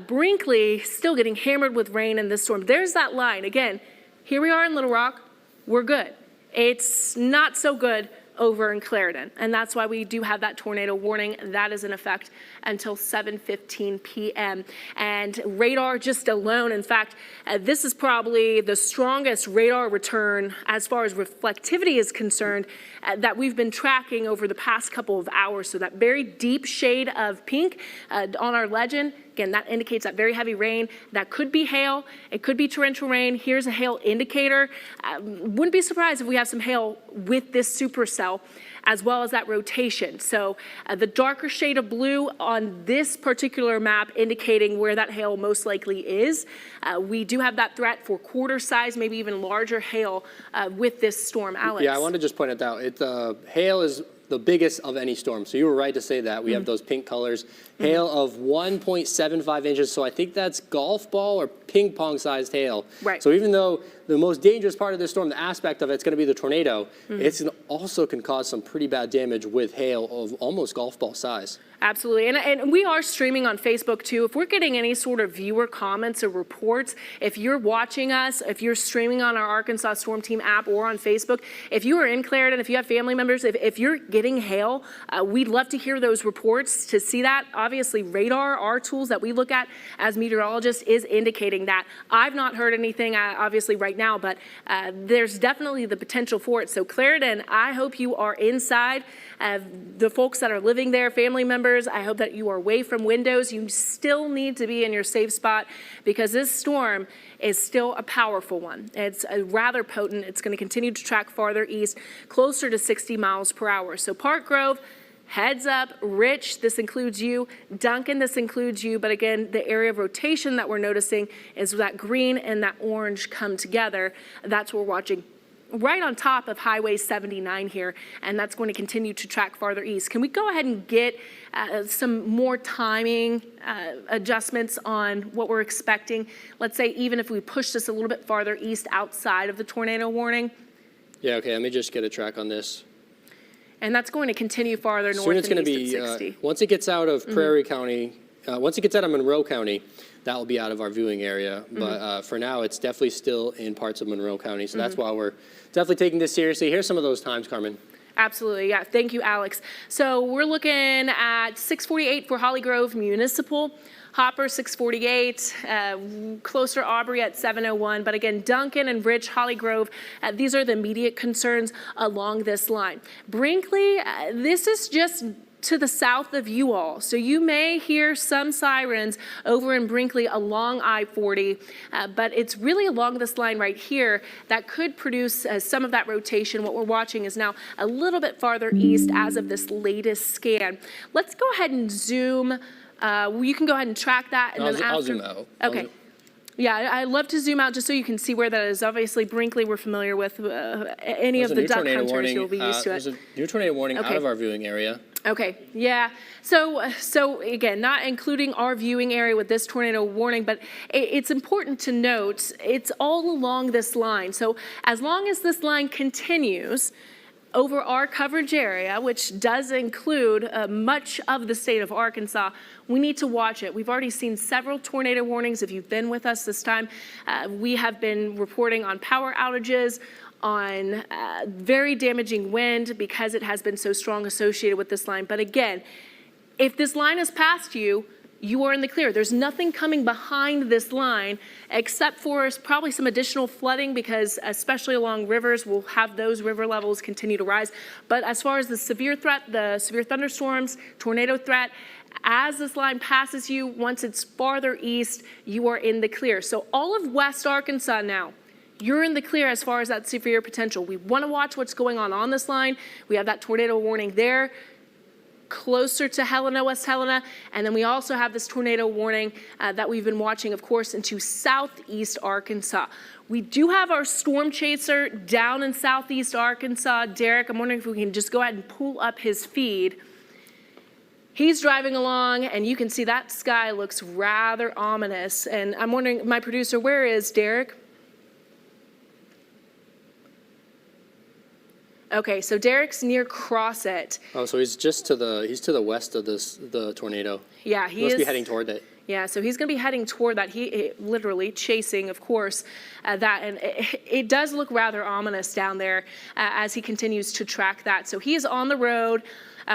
Brinkley still getting hammered with rain in this storm. There's that line. Again, here we are in Little Rock. We're good. It's not so good over in Clarendon, and that's why we do have that tornado warning. That is in effect until 7:15 p.m. And radar just alone, in fact, this is probably the strongest radar return as far as reflectivity is concerned that we've been tracking over the past couple of hours. So that very deep shade of pink on our legend, again, that indicates that very heavy rain. That could be hail. It could be torrential rain. Here's a hail indicator. Wouldn't be surprised if we have some hail with this supercell, as well as that rotation. So the darker shade of blue on this particular map indicating where that hail most likely is. We do have that threat for quarter size, maybe even larger hail with this storm. Alex? Yeah, I want to just point it out. Hail is the biggest of any storm. So you were right to say that. We have those pink colors. Hail of 1.75 inches. So I think that's golf ball or ping pong sized hail. Right. So even though the most dangerous part of this storm, the aspect of it's going to be the tornado, it also can cause some pretty bad damage with hail of almost golf ball size. Absolutely, and we are streaming on Facebook too. If we're getting any sort of viewer comments or reports, if you're watching us, if you're streaming on our Arkansas Storm Team app or on Facebook, if you are in Clarendon, if you have family members, if you're getting hail, we'd love to hear those reports to see that. Obviously, radar, our tools that we look at as meteorologists, is indicating that. I've not heard anything, obviously, right now, but there's definitely the potential for it. So Clarendon, I hope you are inside. The folks that are living there, family members, I hope that you are away from windows. You still need to be in your safe spot because this storm is still a powerful one. It's rather potent. It's going to continue to track farther east, closer to 60 miles per hour. So Park Grove, heads up. Rich, this includes you. Duncan, this includes you. But again, the area of rotation that we're noticing is that green and that orange come together. That's what we're watching right on top of Highway 79 here, and that's going to continue to track farther east. Can we go ahead and get some more timing adjustments on what we're expecting? Let's say even if we push this a little bit farther east outside of the tornado warning. Yeah, okay, let me just get a track on this. And that's going to continue farther north Soon it's and going to east be, at 60. once it gets out of Prairie County, once it gets out of Monroe County, that will be out of our viewing area. But for now, it's definitely still in parts of Monroe County. So that's why we're definitely taking this seriously. Here's some of those times, Carmen. Absolutely, yeah. Thank you, Alex. So we're looking at 6:48 for Holly Grove Municipal. Hopper 6:48, closer Aubrey at 7:01. But again, Duncan and Rich, Holly Grove, these are the immediate concerns along this line. Brinkley, this is just to the south of you all. So you may hear some sirens over in Brinkley along I-40, but it's really along this line right here that could produce some of that rotation. What we're watching is now a little bit farther east as of this latest scan. Let's go ahead and zoom. You can go ahead and track that. And I'll zoom out. Okay. Yeah, I love to zoom out just so you can see where that is. Obviously, Brinkley, we're familiar with any of the duck hunters, you'll be used to it. There's a new tornado warning out of our viewing area. Okay, yeah. So again, not including our viewing area with this tornado warning, but it's important to note it's all along this line. So as long as this line continues over our coverage area, which does include much of the state of Arkansas, we need to watch it. We've already seen several tornado warnings. If you've been with us this time, we have been reporting on power outages, on very damaging wind because it has been so strong associated with this line. But again, if this line is past you, you are in the clear. There's nothing coming behind this line except for probably some additional flooding because especially along rivers, we'll have those river levels continue to rise. But as far as the severe threat, the severe thunderstorms, tornado threat, as this line passes you, once it's farther east, you are in the clear. So all of West Arkansas now, you're in the clear as far as that severe potential. We want to watch what's going on this line. We have that tornado warning there, closer to Helena, West Helena, and then we also have this tornado warning that we've been watching, of course, into southeast Arkansas. We do have our storm chaser down in southeast Arkansas. Derek, I'm wondering if we can just go ahead and pull up his feed. He's driving along, and you can see that sky looks rather ominous. And I'm wondering, my producer, where is Derek? Okay, so Derek's near Crossett. Oh, so he's just to the west of the tornado. Yeah, he must be heading toward it. Yeah, so he's going to be heading toward that. He literally chasing, of course, that, and it does look rather ominous down there as he continues to track that. So he is on the road.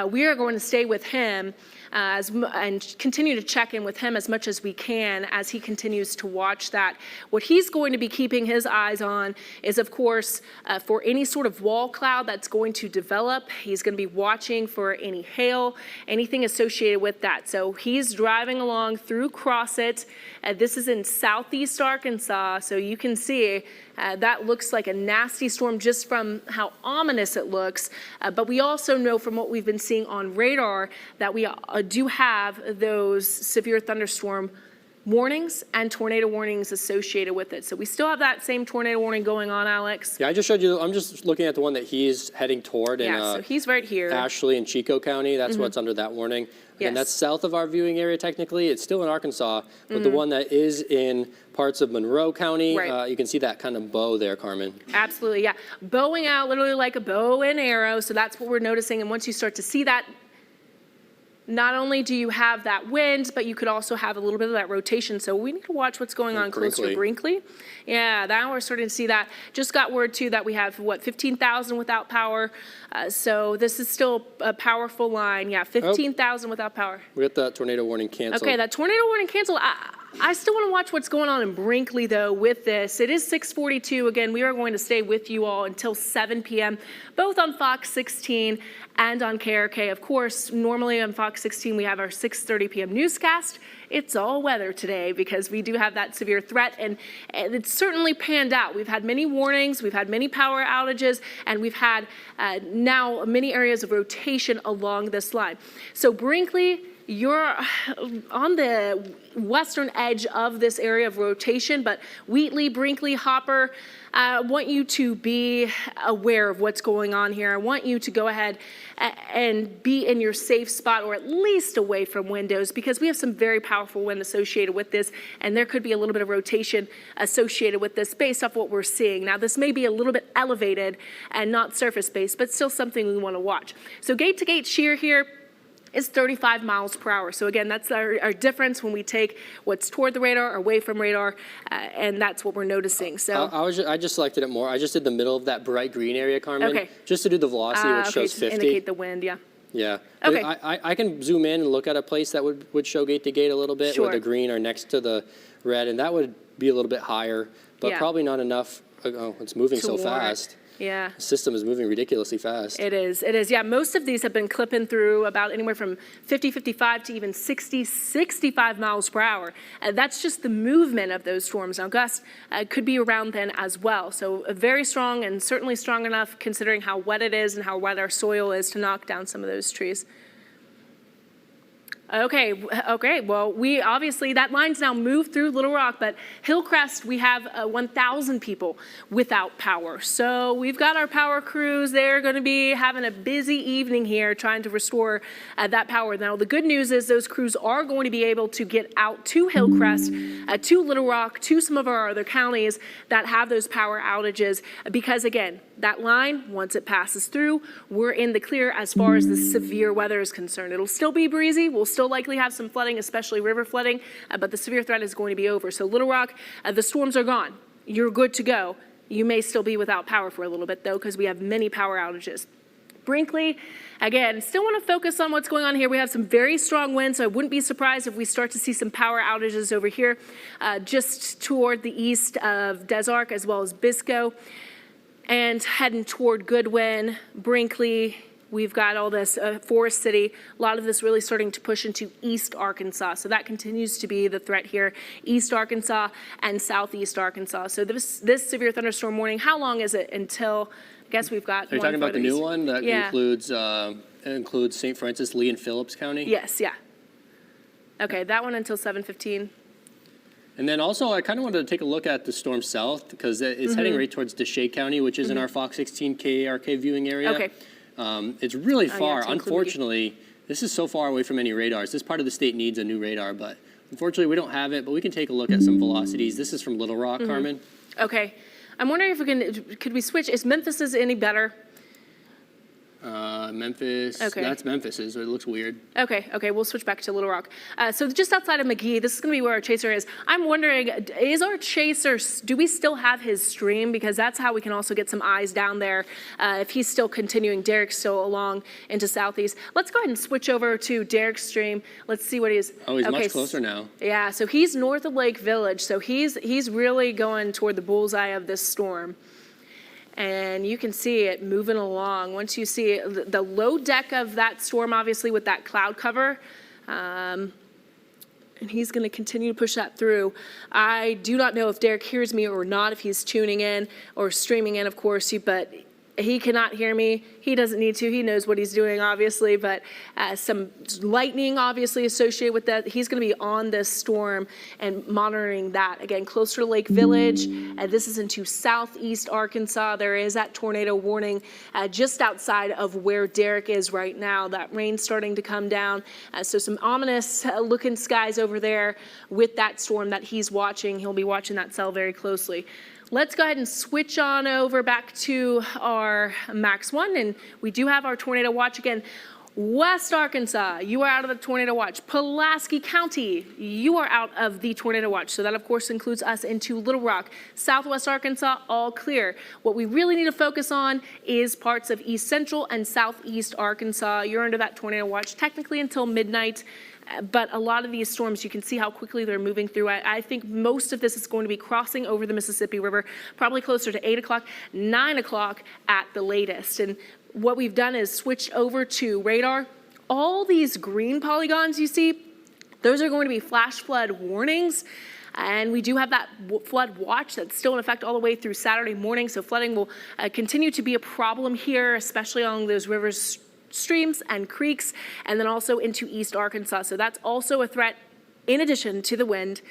We are going to stay with him and continue to check in with him as much as we can as he continues to watch that. What he's going to be keeping his eyes on is, of course, for any sort of wall cloud that's going to develop. He's going to be watching for any hail, anything associated with that. So he's driving along through Crossett. This is in southeast Arkansas, so you can see that looks like a nasty storm just from how ominous it looks. But we also know from what we've been seeing on radar that we do have those severe thunderstorm warnings and tornado warnings associated with it. So we still have that same tornado warning going on, Alex. Yeah, I just showed you. I'm just looking at the one that he's heading toward. Yeah, so he's right here. Ashley and Chico County. That's what's under that warning. Yes. And that's south of our viewing area technically. It's still in Arkansas, but the one that is in parts of Monroe County, Right. You can see that kind of bow there, Carmen. Absolutely, yeah. Bowing out literally like a bow and arrow. So that's what we're noticing. And once you start to see that, not only do you have that wind, but you could also have a little bit of that rotation. So we need to watch what's going on closer to Brinkley. Yeah, now we're starting to see that. Just got word too that we have, 15,000 without power. So this is still a powerful line. Yeah, 15,000 without power. We got that tornado warning canceled. Okay, that tornado warning canceled. I still want to watch what's going on in Brinkley, though, with this. It is 6:42. Again, we are going to stay with you all until 7 p.m., both on Fox 16 and on KRK. Of course, normally on Fox 16, we have our 6:30 p.m. newscast. It's all weather today because we do have that severe threat, and it's certainly panned out. We've had many warnings, we've had many power outages, and we've had now many areas of rotation along this line. So Brinkley, you're on the western edge of this area of rotation, but Wheatley, Brinkley, Hopper, I want you to be aware of what's going on here. I want you to go ahead and be in your safe spot or at least away from windows because we have some very powerful wind associated with this, and there could be a little bit of rotation associated with this based off what we're seeing. Now, this may be a little bit elevated and not surface-based, but still something we want to watch. So gate-to-gate shear here is 35 miles per hour. So again, that's our difference when we take what's toward the radar, away from radar, and that's what we're noticing. So I just selected it more. I just did the middle of that bright green area, Carmen. Okay. Just to do the velocity, which shows 50. To indicate the wind, yeah. Yeah. Okay. I can zoom in and look at a place that would show gate to gate a little bit, Sure. where the green are next to the red, and that would be a little bit higher, but Yeah. probably not enough. Oh, it's moving To so warrant. fast. Yeah. The system is moving ridiculously fast. It is. Yeah, most of these have been clipping through about anywhere from 50, 55 to even 60, 65 miles per hour. That's just the movement of those storms. Now, gusts could be around then as well. So very strong and certainly strong enough considering how wet it is and how wet our soil is to knock down some of those trees. Okay, well, we obviously, that line's now moved through Little Rock, but Hillcrest, we have 1,000 people without power. So we've got our power crews. They're going to be having a busy evening here trying to restore that power. Now, the good news is those crews are going to be able to get out to Hillcrest, to Little Rock, to some of our other counties that have those power outages, because again, that line, once it passes through, we're in the clear as far as the severe weather is concerned. It'll still be breezy. We'll still likely have some flooding, especially river flooding, but the severe threat is going to be over. So Little Rock, the storms are gone. You're good to go. You may still be without power for a little bit, though, because we have many power outages. Brinkley, again, still want to focus on what's going on here. We have some very strong winds, so I wouldn't be surprised if we start to see some power outages over here, just toward the east of Des Arc as well as Bisco. And heading toward Goodwin, Brinkley, we've got all this Forest City, a lot of this really starting to push into East Arkansas. So that continues to be the threat here, East Arkansas and Southeast Arkansas. So this severe thunderstorm warning, how long is it until, I guess we've got Are you talking about the new one that includes St. Francis, Lee, and Phillips County? Yes, yeah. Okay, that one until 7:15. And then also, I kind of wanted to take a look at the storm south because it's heading right towards Deshay County, which is in our Fox 16 KARK viewing area. Okay. It's really far. yeah, Unfortunately, this is so far away from any radars. This part of the state needs a new radar, but unfortunately, we don't have it. But we can take a look at some velocities. This is from Little Rock, Carmen. Okay. I'm wondering if could we switch? Is Memphis any better? Memphis. Okay. That's Memphis's. It looks weird. Okay, we'll switch back to Little Rock. So just outside of McGee, this is going to be where our chaser is. I'm wondering, is our chaser, do we still have his stream? Because that's how we can also get some eyes down there if he's still continuing. Derek's still along into Southeast. Let's go ahead and switch over to Derek's stream. Let's see what he is. Oh, he's much closer now. Yeah, so he's north of Lake Village. So he's really going toward the bullseye of this storm. And you can see it moving along. Once you see the low deck of that storm, obviously with that cloud cover, and he's going to continue to push that through. I do not know if Derek hears me or not, if he's tuning in or streaming in, of course, but he cannot hear me. He doesn't need to. He knows what he's doing, obviously, but some lightning, obviously, associated with that. He's going to be on this storm and monitoring that. Again, closer to Lake Village. This is into southeast Arkansas. There is that tornado warning just outside of where Derek is right now. That rain's starting to come down. So some ominous looking skies over there with that storm that he's watching. He'll be watching that cell very closely. Let's go ahead and switch on over back to our Max 1, and we do have our tornado watch again. West Arkansas, you are out of the tornado watch. Pulaski County, you are out of the tornado watch. So that, of course, includes us into Little Rock. Southwest Arkansas, all clear. What we really need to focus on is parts of East Central and Southeast Arkansas. You're under that tornado watch technically until midnight. But a lot of these storms, you can see how quickly they're moving through. I think most of this is going to be crossing over the Mississippi River, probably closer to 8 o'clock, 9 o'clock at the latest. And what we've done is switch over to radar. All these green polygons you see, those are going to be flash flood warnings. And we do have that flood watch that's still in effect all the way through Saturday morning. So flooding will continue to be a problem here, especially along those rivers, streams and creeks, and then also into East Arkansas. So that's also a threat in addition to the wind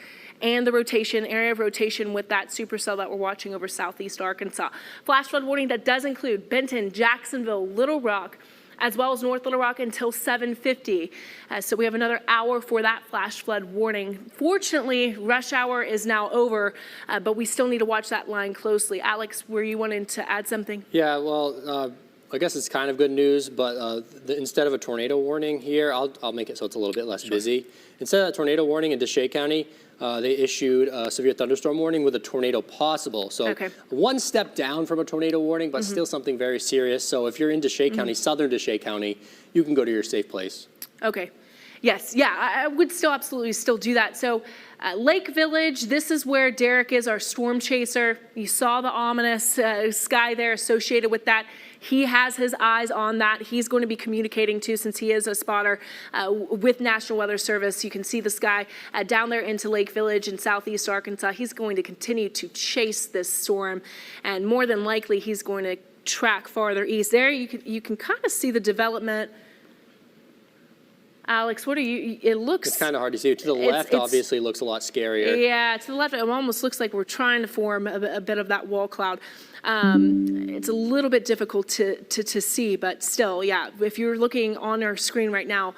and the rotation, area of rotation with that supercell that we're watching over Southeast Arkansas. Flash flood warning that does include Benton, Jacksonville, Little Rock, as well as North Little Rock until 7:50. So we have another hour for that flash flood warning. Fortunately, rush hour is now over, but we still need to watch that line closely. Alex, were you wanting to add something? Yeah, well, I guess it's kind of good news, but instead of a tornado warning here, I'll make it so it's a little bit less busy. Instead of a tornado warning in Deshay County, they issued a severe thunderstorm warning with a tornado possible. So one step down from a tornado warning, but still something very serious. So if you're in Deshay County, southern Deshay County, you can go to your safe place. Okay. Yes, yeah, I would still absolutely still do that. So Lake Village, this is where Derek is, our storm chaser. You saw the ominous sky there associated with that. He has his eyes on that. He's going to be communicating too, since he is a spotter with National Weather Service. You can see the sky down there into Lake Village in southeast Arkansas. He's going to continue to chase this storm, and more than likely he's going to track farther east. There you can kind of see the development Alex, what are you, it looks. It's kind of hard to see. To the left, obviously, looks a lot scarier. Yeah, to the left, it almost looks like we're trying to form a bit of that wall cloud. It's a little bit difficult to see, but still, yeah, if you're looking on our screen right now,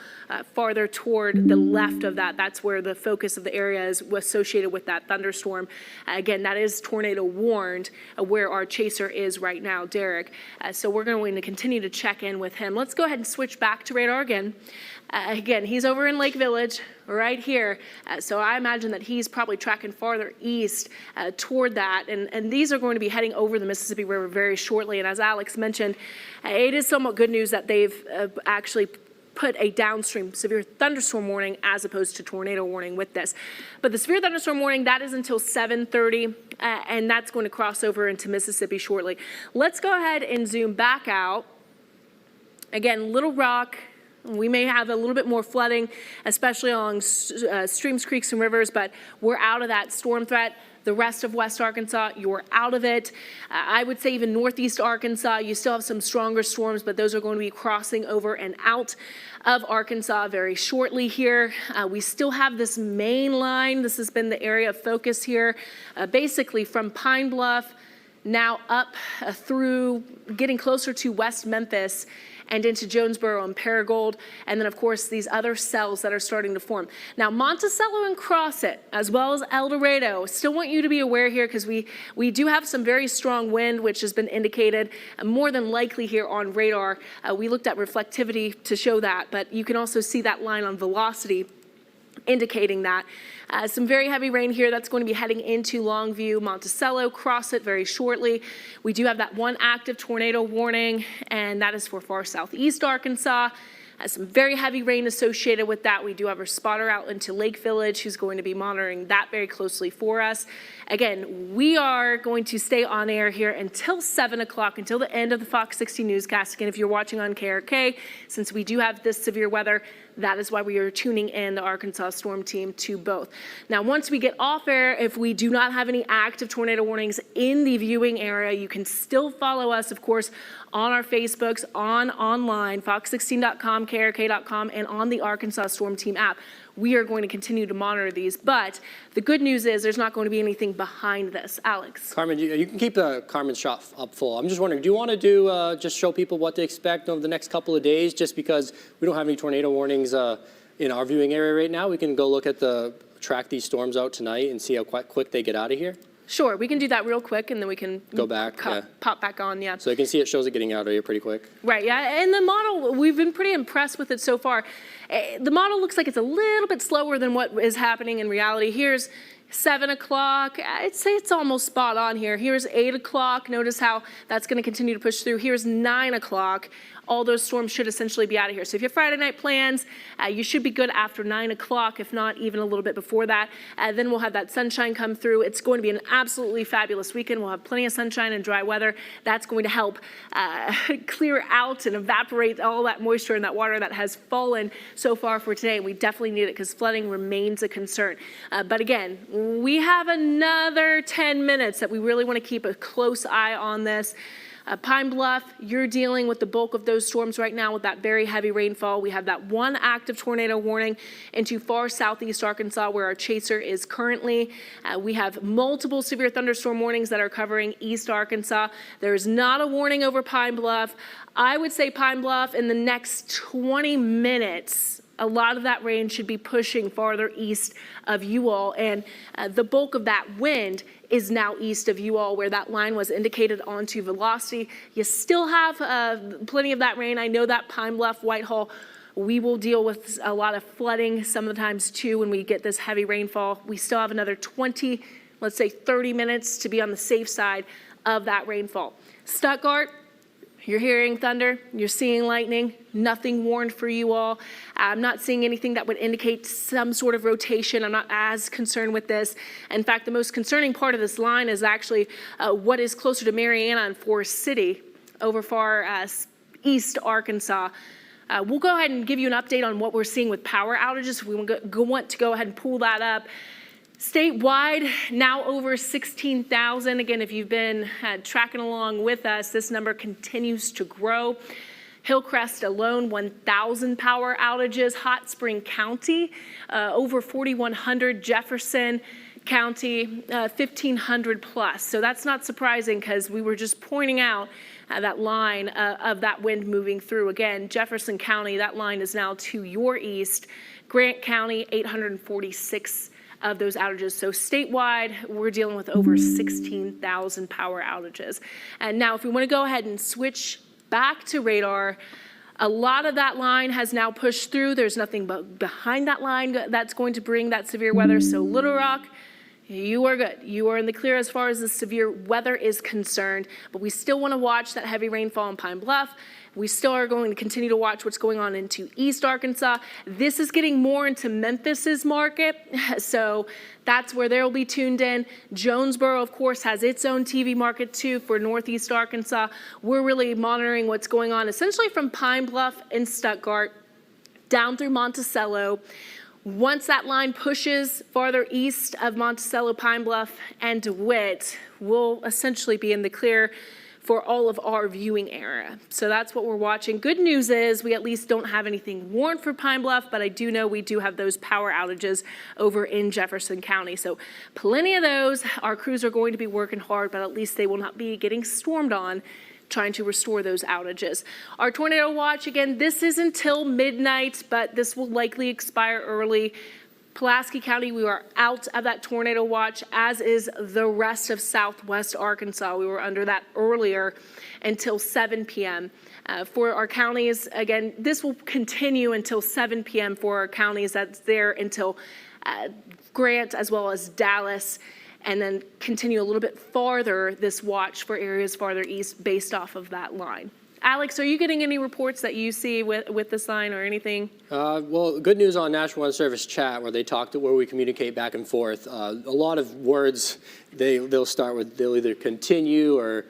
farther toward the left of that, that's where the focus of the area is associated with that thunderstorm. Again, that is tornado warned where our chaser is right now, Derek. So we're going to continue to check in with him. Let's go ahead and switch back to radar again. Again, he's over in Lake Village, right here. So I imagine that he's probably tracking farther east toward that. And these are going to be heading over the Mississippi River very shortly. And as Alex mentioned, it is somewhat good news that they've actually put a downstream severe thunderstorm warning as opposed to tornado warning with this. But the severe thunderstorm warning, that is until 7:30, and that's going to cross over into Mississippi shortly. Let's go ahead and zoom back out. Again, Little Rock, we may have a little bit more flooding, especially along streams, creeks, and rivers, but we're out of that storm threat. The rest of West Arkansas, you're out of it. I would say even Northeast Arkansas, you still have some stronger storms, but those are going to be crossing over and out of Arkansas very shortly here. We still have this main line. This has been the area of focus here, basically from Pine Bluff now up through getting closer to West Memphis and into Jonesboro and Paragould, and then of course these other cells that are starting to form. Now Monticello and Crossett, as well as El Dorado, still want you to be aware here because we do have some very strong wind, which has been indicated more than likely here on radar. We looked at reflectivity to show that, but you can also see that line on velocity indicating that. Some very heavy rain here that's going to be heading into Longview, Monticello, Crossett very shortly. We do have that one active tornado warning, and that is for far southeast Arkansas. Some very heavy rain associated with that. We do have our spotter out into Lake Village who's going to be monitoring that very closely for us. Again, we are going to stay on air here until 7 o'clock, until the end of the Fox 60 newscast. Again, if you're watching on KRK, since we do have this severe weather, that is why we are tuning in the Arkansas Storm Team to both. Now, once we get off air, if we do not have any active tornado warnings in the viewing area, you can still follow us, of course, on our Facebooks, online, fox16.com, krk.com, and on the Arkansas Storm Team app. We are going to continue to monitor these, but the good news is there's not going to be anything behind this. Alex. Carmen, you can keep the Carmen shot up full. I'm just wondering, do you want to do just show people what to expect over the next couple of days? Just because we don't have any tornado warnings in our viewing area right now, we can go look at track these storms out tonight and see how quick they get out of here. Sure, we can do that real quick, and then we can go back, pop back on, yeah. So you can see it shows it getting out of here pretty quick. Right, yeah, and the model, we've been pretty impressed with it so far. The model looks like it's a little bit slower than what is happening in reality. Here's 7 o'clock, I'd say it's almost spot on here. Here's 8 o'clock, notice how that's gonna continue to push through. Here's 9 o'clock. All those storms should essentially be out of here. So if you have Friday night plans, you should be good after 9 o'clock, if not even a little bit before that. Then we'll have that sunshine come through. It's going to be an absolutely fabulous weekend. We'll have plenty of sunshine and dry weather. That's going to help clear out and evaporate all that moisture and that water that has fallen so far for today. We definitely need it because flooding remains a concern. But again, we have another 10 minutes that we really want to keep a close eye on this. Pine Bluff, you're dealing with the bulk of those storms right now with that very heavy rainfall. We have that one active tornado warning into far southeast Arkansas where our chaser is currently. We have multiple severe thunderstorm warnings that are covering east Arkansas. There is not a warning over Pine Bluff. I would say Pine Bluff in the next 20 minutes, a lot of that rain should be pushing farther east of you all, and the bulk of that wind is now east of you all where that line was indicated onto velocity. You still have plenty of that rain. I know that Pine Bluff, Whitehall, we will deal with a lot of flooding some of the times too when we get this heavy rainfall. We still have another 20, let's say 30 minutes to be on the safe side of that rainfall. Stuttgart, you're hearing thunder, you're seeing lightning, nothing warned for you all. I'm not seeing anything that would indicate some sort of rotation. I'm not as concerned with this. In fact, the most concerning part of this line is actually what is closer to Marianna and Forest City over far east Arkansas. We'll go ahead and give you an update on what we're seeing with power outages. We want to go ahead and pull that up. Statewide, now over 16,000. Again, if you've been tracking along with us, this number continues to grow. Hillcrest alone, 1,000 power outages. Hot Spring County, over 4,100. Jefferson County, 1,500 plus. So that's not surprising because we were just pointing out that line of that wind moving through. Again, Jefferson County, that line is now to your east. Grant County, 846 of those outages. So statewide, we're dealing with over 16,000 power outages. And now if we want to go ahead and switch back to radar, a lot of that line has now pushed through. There's nothing but behind that line that's going to bring that severe weather. So Little Rock, you are good. You are in the clear as far as the severe weather is concerned, but we still want to watch that heavy rainfall in Pine Bluff. We still are going to continue to watch what's going on into East Arkansas. This is getting more into Memphis's market, so that's where they'll be tuned in. Jonesboro, of course, has its own TV market too for Northeast Arkansas. We're really monitoring what's going on essentially from Pine Bluff and Stuttgart down through Monticello. Once that line pushes farther east of Monticello, Pine Bluff, and DeWitt, we'll essentially be in the clear for all of our viewing area. So that's what we're watching. Good news is we at least don't have anything warned for Pine Bluff, but I do know we do have those power outages over in Jefferson County. So plenty of those. Our crews are going to be working hard, but at least they will not be getting stormed on trying to restore those outages. Our tornado watch, again, this is until midnight, but this will likely expire early. Pulaski County, we are out of that tornado watch, as is the rest of Southwest Arkansas. We were under that earlier until 7 p.m. For our counties, again, this will continue until 7 p.m. for our counties. That's there until Grant as well as Dallas, and then continue a little bit farther this watch for areas farther east based off of that line. Alex, are you getting any reports that you see with this line or anything? Well, good news on National Weather Service chat where where we communicate back and forth. A lot of words they'll start with, they'll either continue or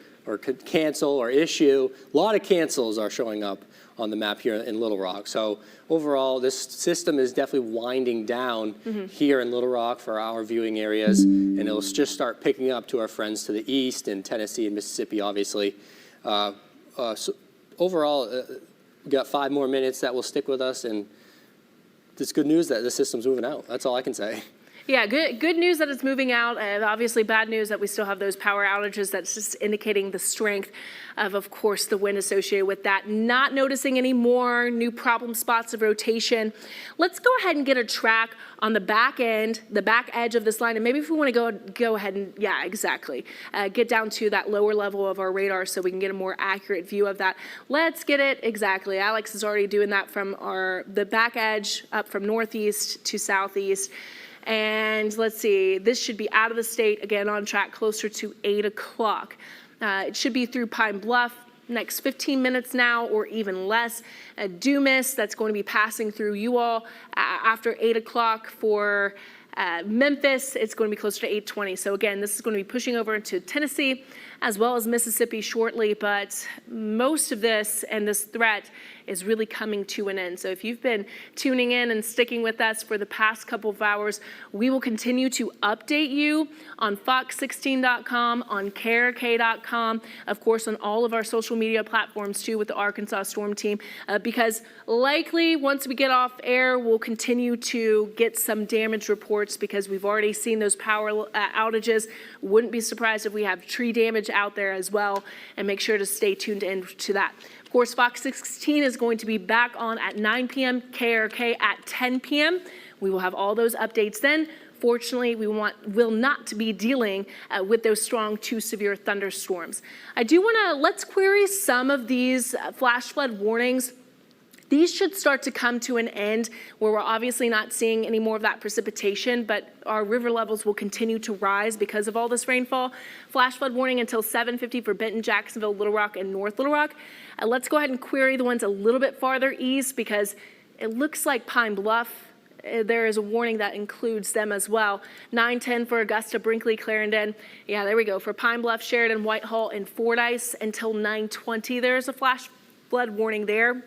cancel or issue. A lot of cancels are showing up on the map here in Little Rock. So overall, this system is definitely winding down here in Little Rock for our viewing areas, and it'll just start picking up to our friends to the east in Tennessee and Mississippi, obviously. So overall, we got 5 more minutes that will stick with us, and it's good news that the system's moving out. That's all I can say. Yeah, good news that it's moving out, and obviously bad news that we still have those power outages. That's just indicating the strength of course, the wind associated with that. Not noticing any more new problem spots of rotation. Let's go ahead and get a track on the back end, the back edge of this line, and maybe if we want to go ahead and, yeah, exactly, get down to that lower level of our radar so we can get a more accurate view of that. Let's get it exactly. Alex is already doing that from the back edge up from northeast to southeast. And let's see, this should be out of the state, again on track closer to 8 o'clock. It should be through Pine Bluff, next 15 minutes now or even less. Dumas, that's going to be passing through you all after 8 o'clock. For Memphis, it's going to be closer to 8:20. So again, this is going to be pushing over into Tennessee as well as Mississippi shortly, but most of this and this threat is really coming to an end. So if you've been tuning in and sticking with us for the past couple of hours, we will continue to update you on fox16.com, on KLRT.com, of course on all of our social media platforms too with the Arkansas Storm Team, because likely once we get off air, we'll continue to get some damage reports because we've already seen those power outages. Wouldn't be surprised if we have tree damage out there as well, and make sure to stay tuned in to that. Of course, Fox 16 is going to be back on at 9 p.m., KRK at 10 p.m. We will have all those updates then. Fortunately, we will not be dealing with those strong to severe thunderstorms. I do want to, let's query some of these flash flood warnings. These should start to come to an end where we're obviously not seeing any more of that precipitation, but our river levels will continue to rise because of all this rainfall. Flash flood warning until 7:50 for Benton, Jacksonville, Little Rock, and North Little Rock. Let's go ahead and query the ones a little bit farther east because it looks like Pine Bluff, there is a warning that includes them as well. 9:10 for Augusta, Brinkley, Clarendon. Yeah, there we go. For Pine Bluff, Sheridan, Whitehall, and Fordyce until 9:20. There's a flash flood warning there.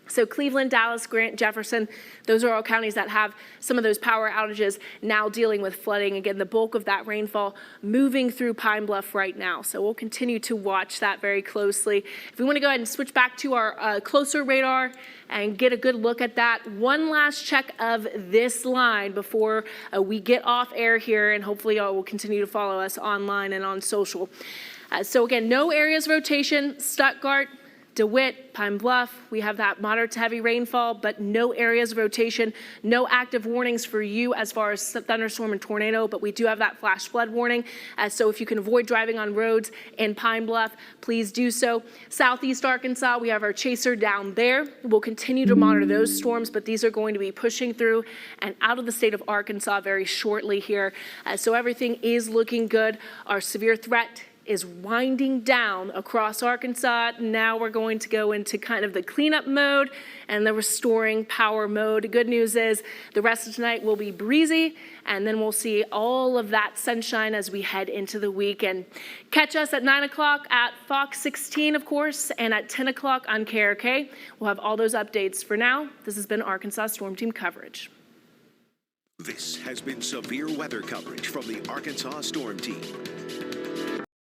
So Cleveland, Dallas, Grant, Jefferson, those are all counties that have some of those power outages now dealing with flooding. Again, the bulk of that rainfall moving through Pine Bluff right now. So we'll continue to watch that very closely. If we want to go ahead and switch back to our closer radar and get a good look at that, one last check of this line before we get off air here, and hopefully y'all will continue to follow us online and on social. So again, no areas of rotation, Stuttgart, DeWitt, Pine Bluff, we have that moderate to heavy rainfall, but no areas of rotation, no active warnings for you as far as thunderstorm and tornado, but we do have that flash flood warning. So if you can avoid driving on roads in Pine Bluff, please do so. Southeast Arkansas, we have our chaser down there. We'll continue to monitor those storms, but these are going to be pushing through and out of the state of Arkansas very shortly here. So everything is looking good. Our severe threat is winding down across Arkansas. Now we're going to go into kind of the cleanup mode and the restoring power mode. Good news is the rest of tonight will be breezy, and then we'll see all of that sunshine as we head into the weekend. Catch us at 9 o'clock at Fox 16, of course, and at 10 o'clock on KRK. We'll have all those updates. For now, this has been Arkansas Storm Team coverage. This has been severe weather coverage from the Arkansas Storm Team.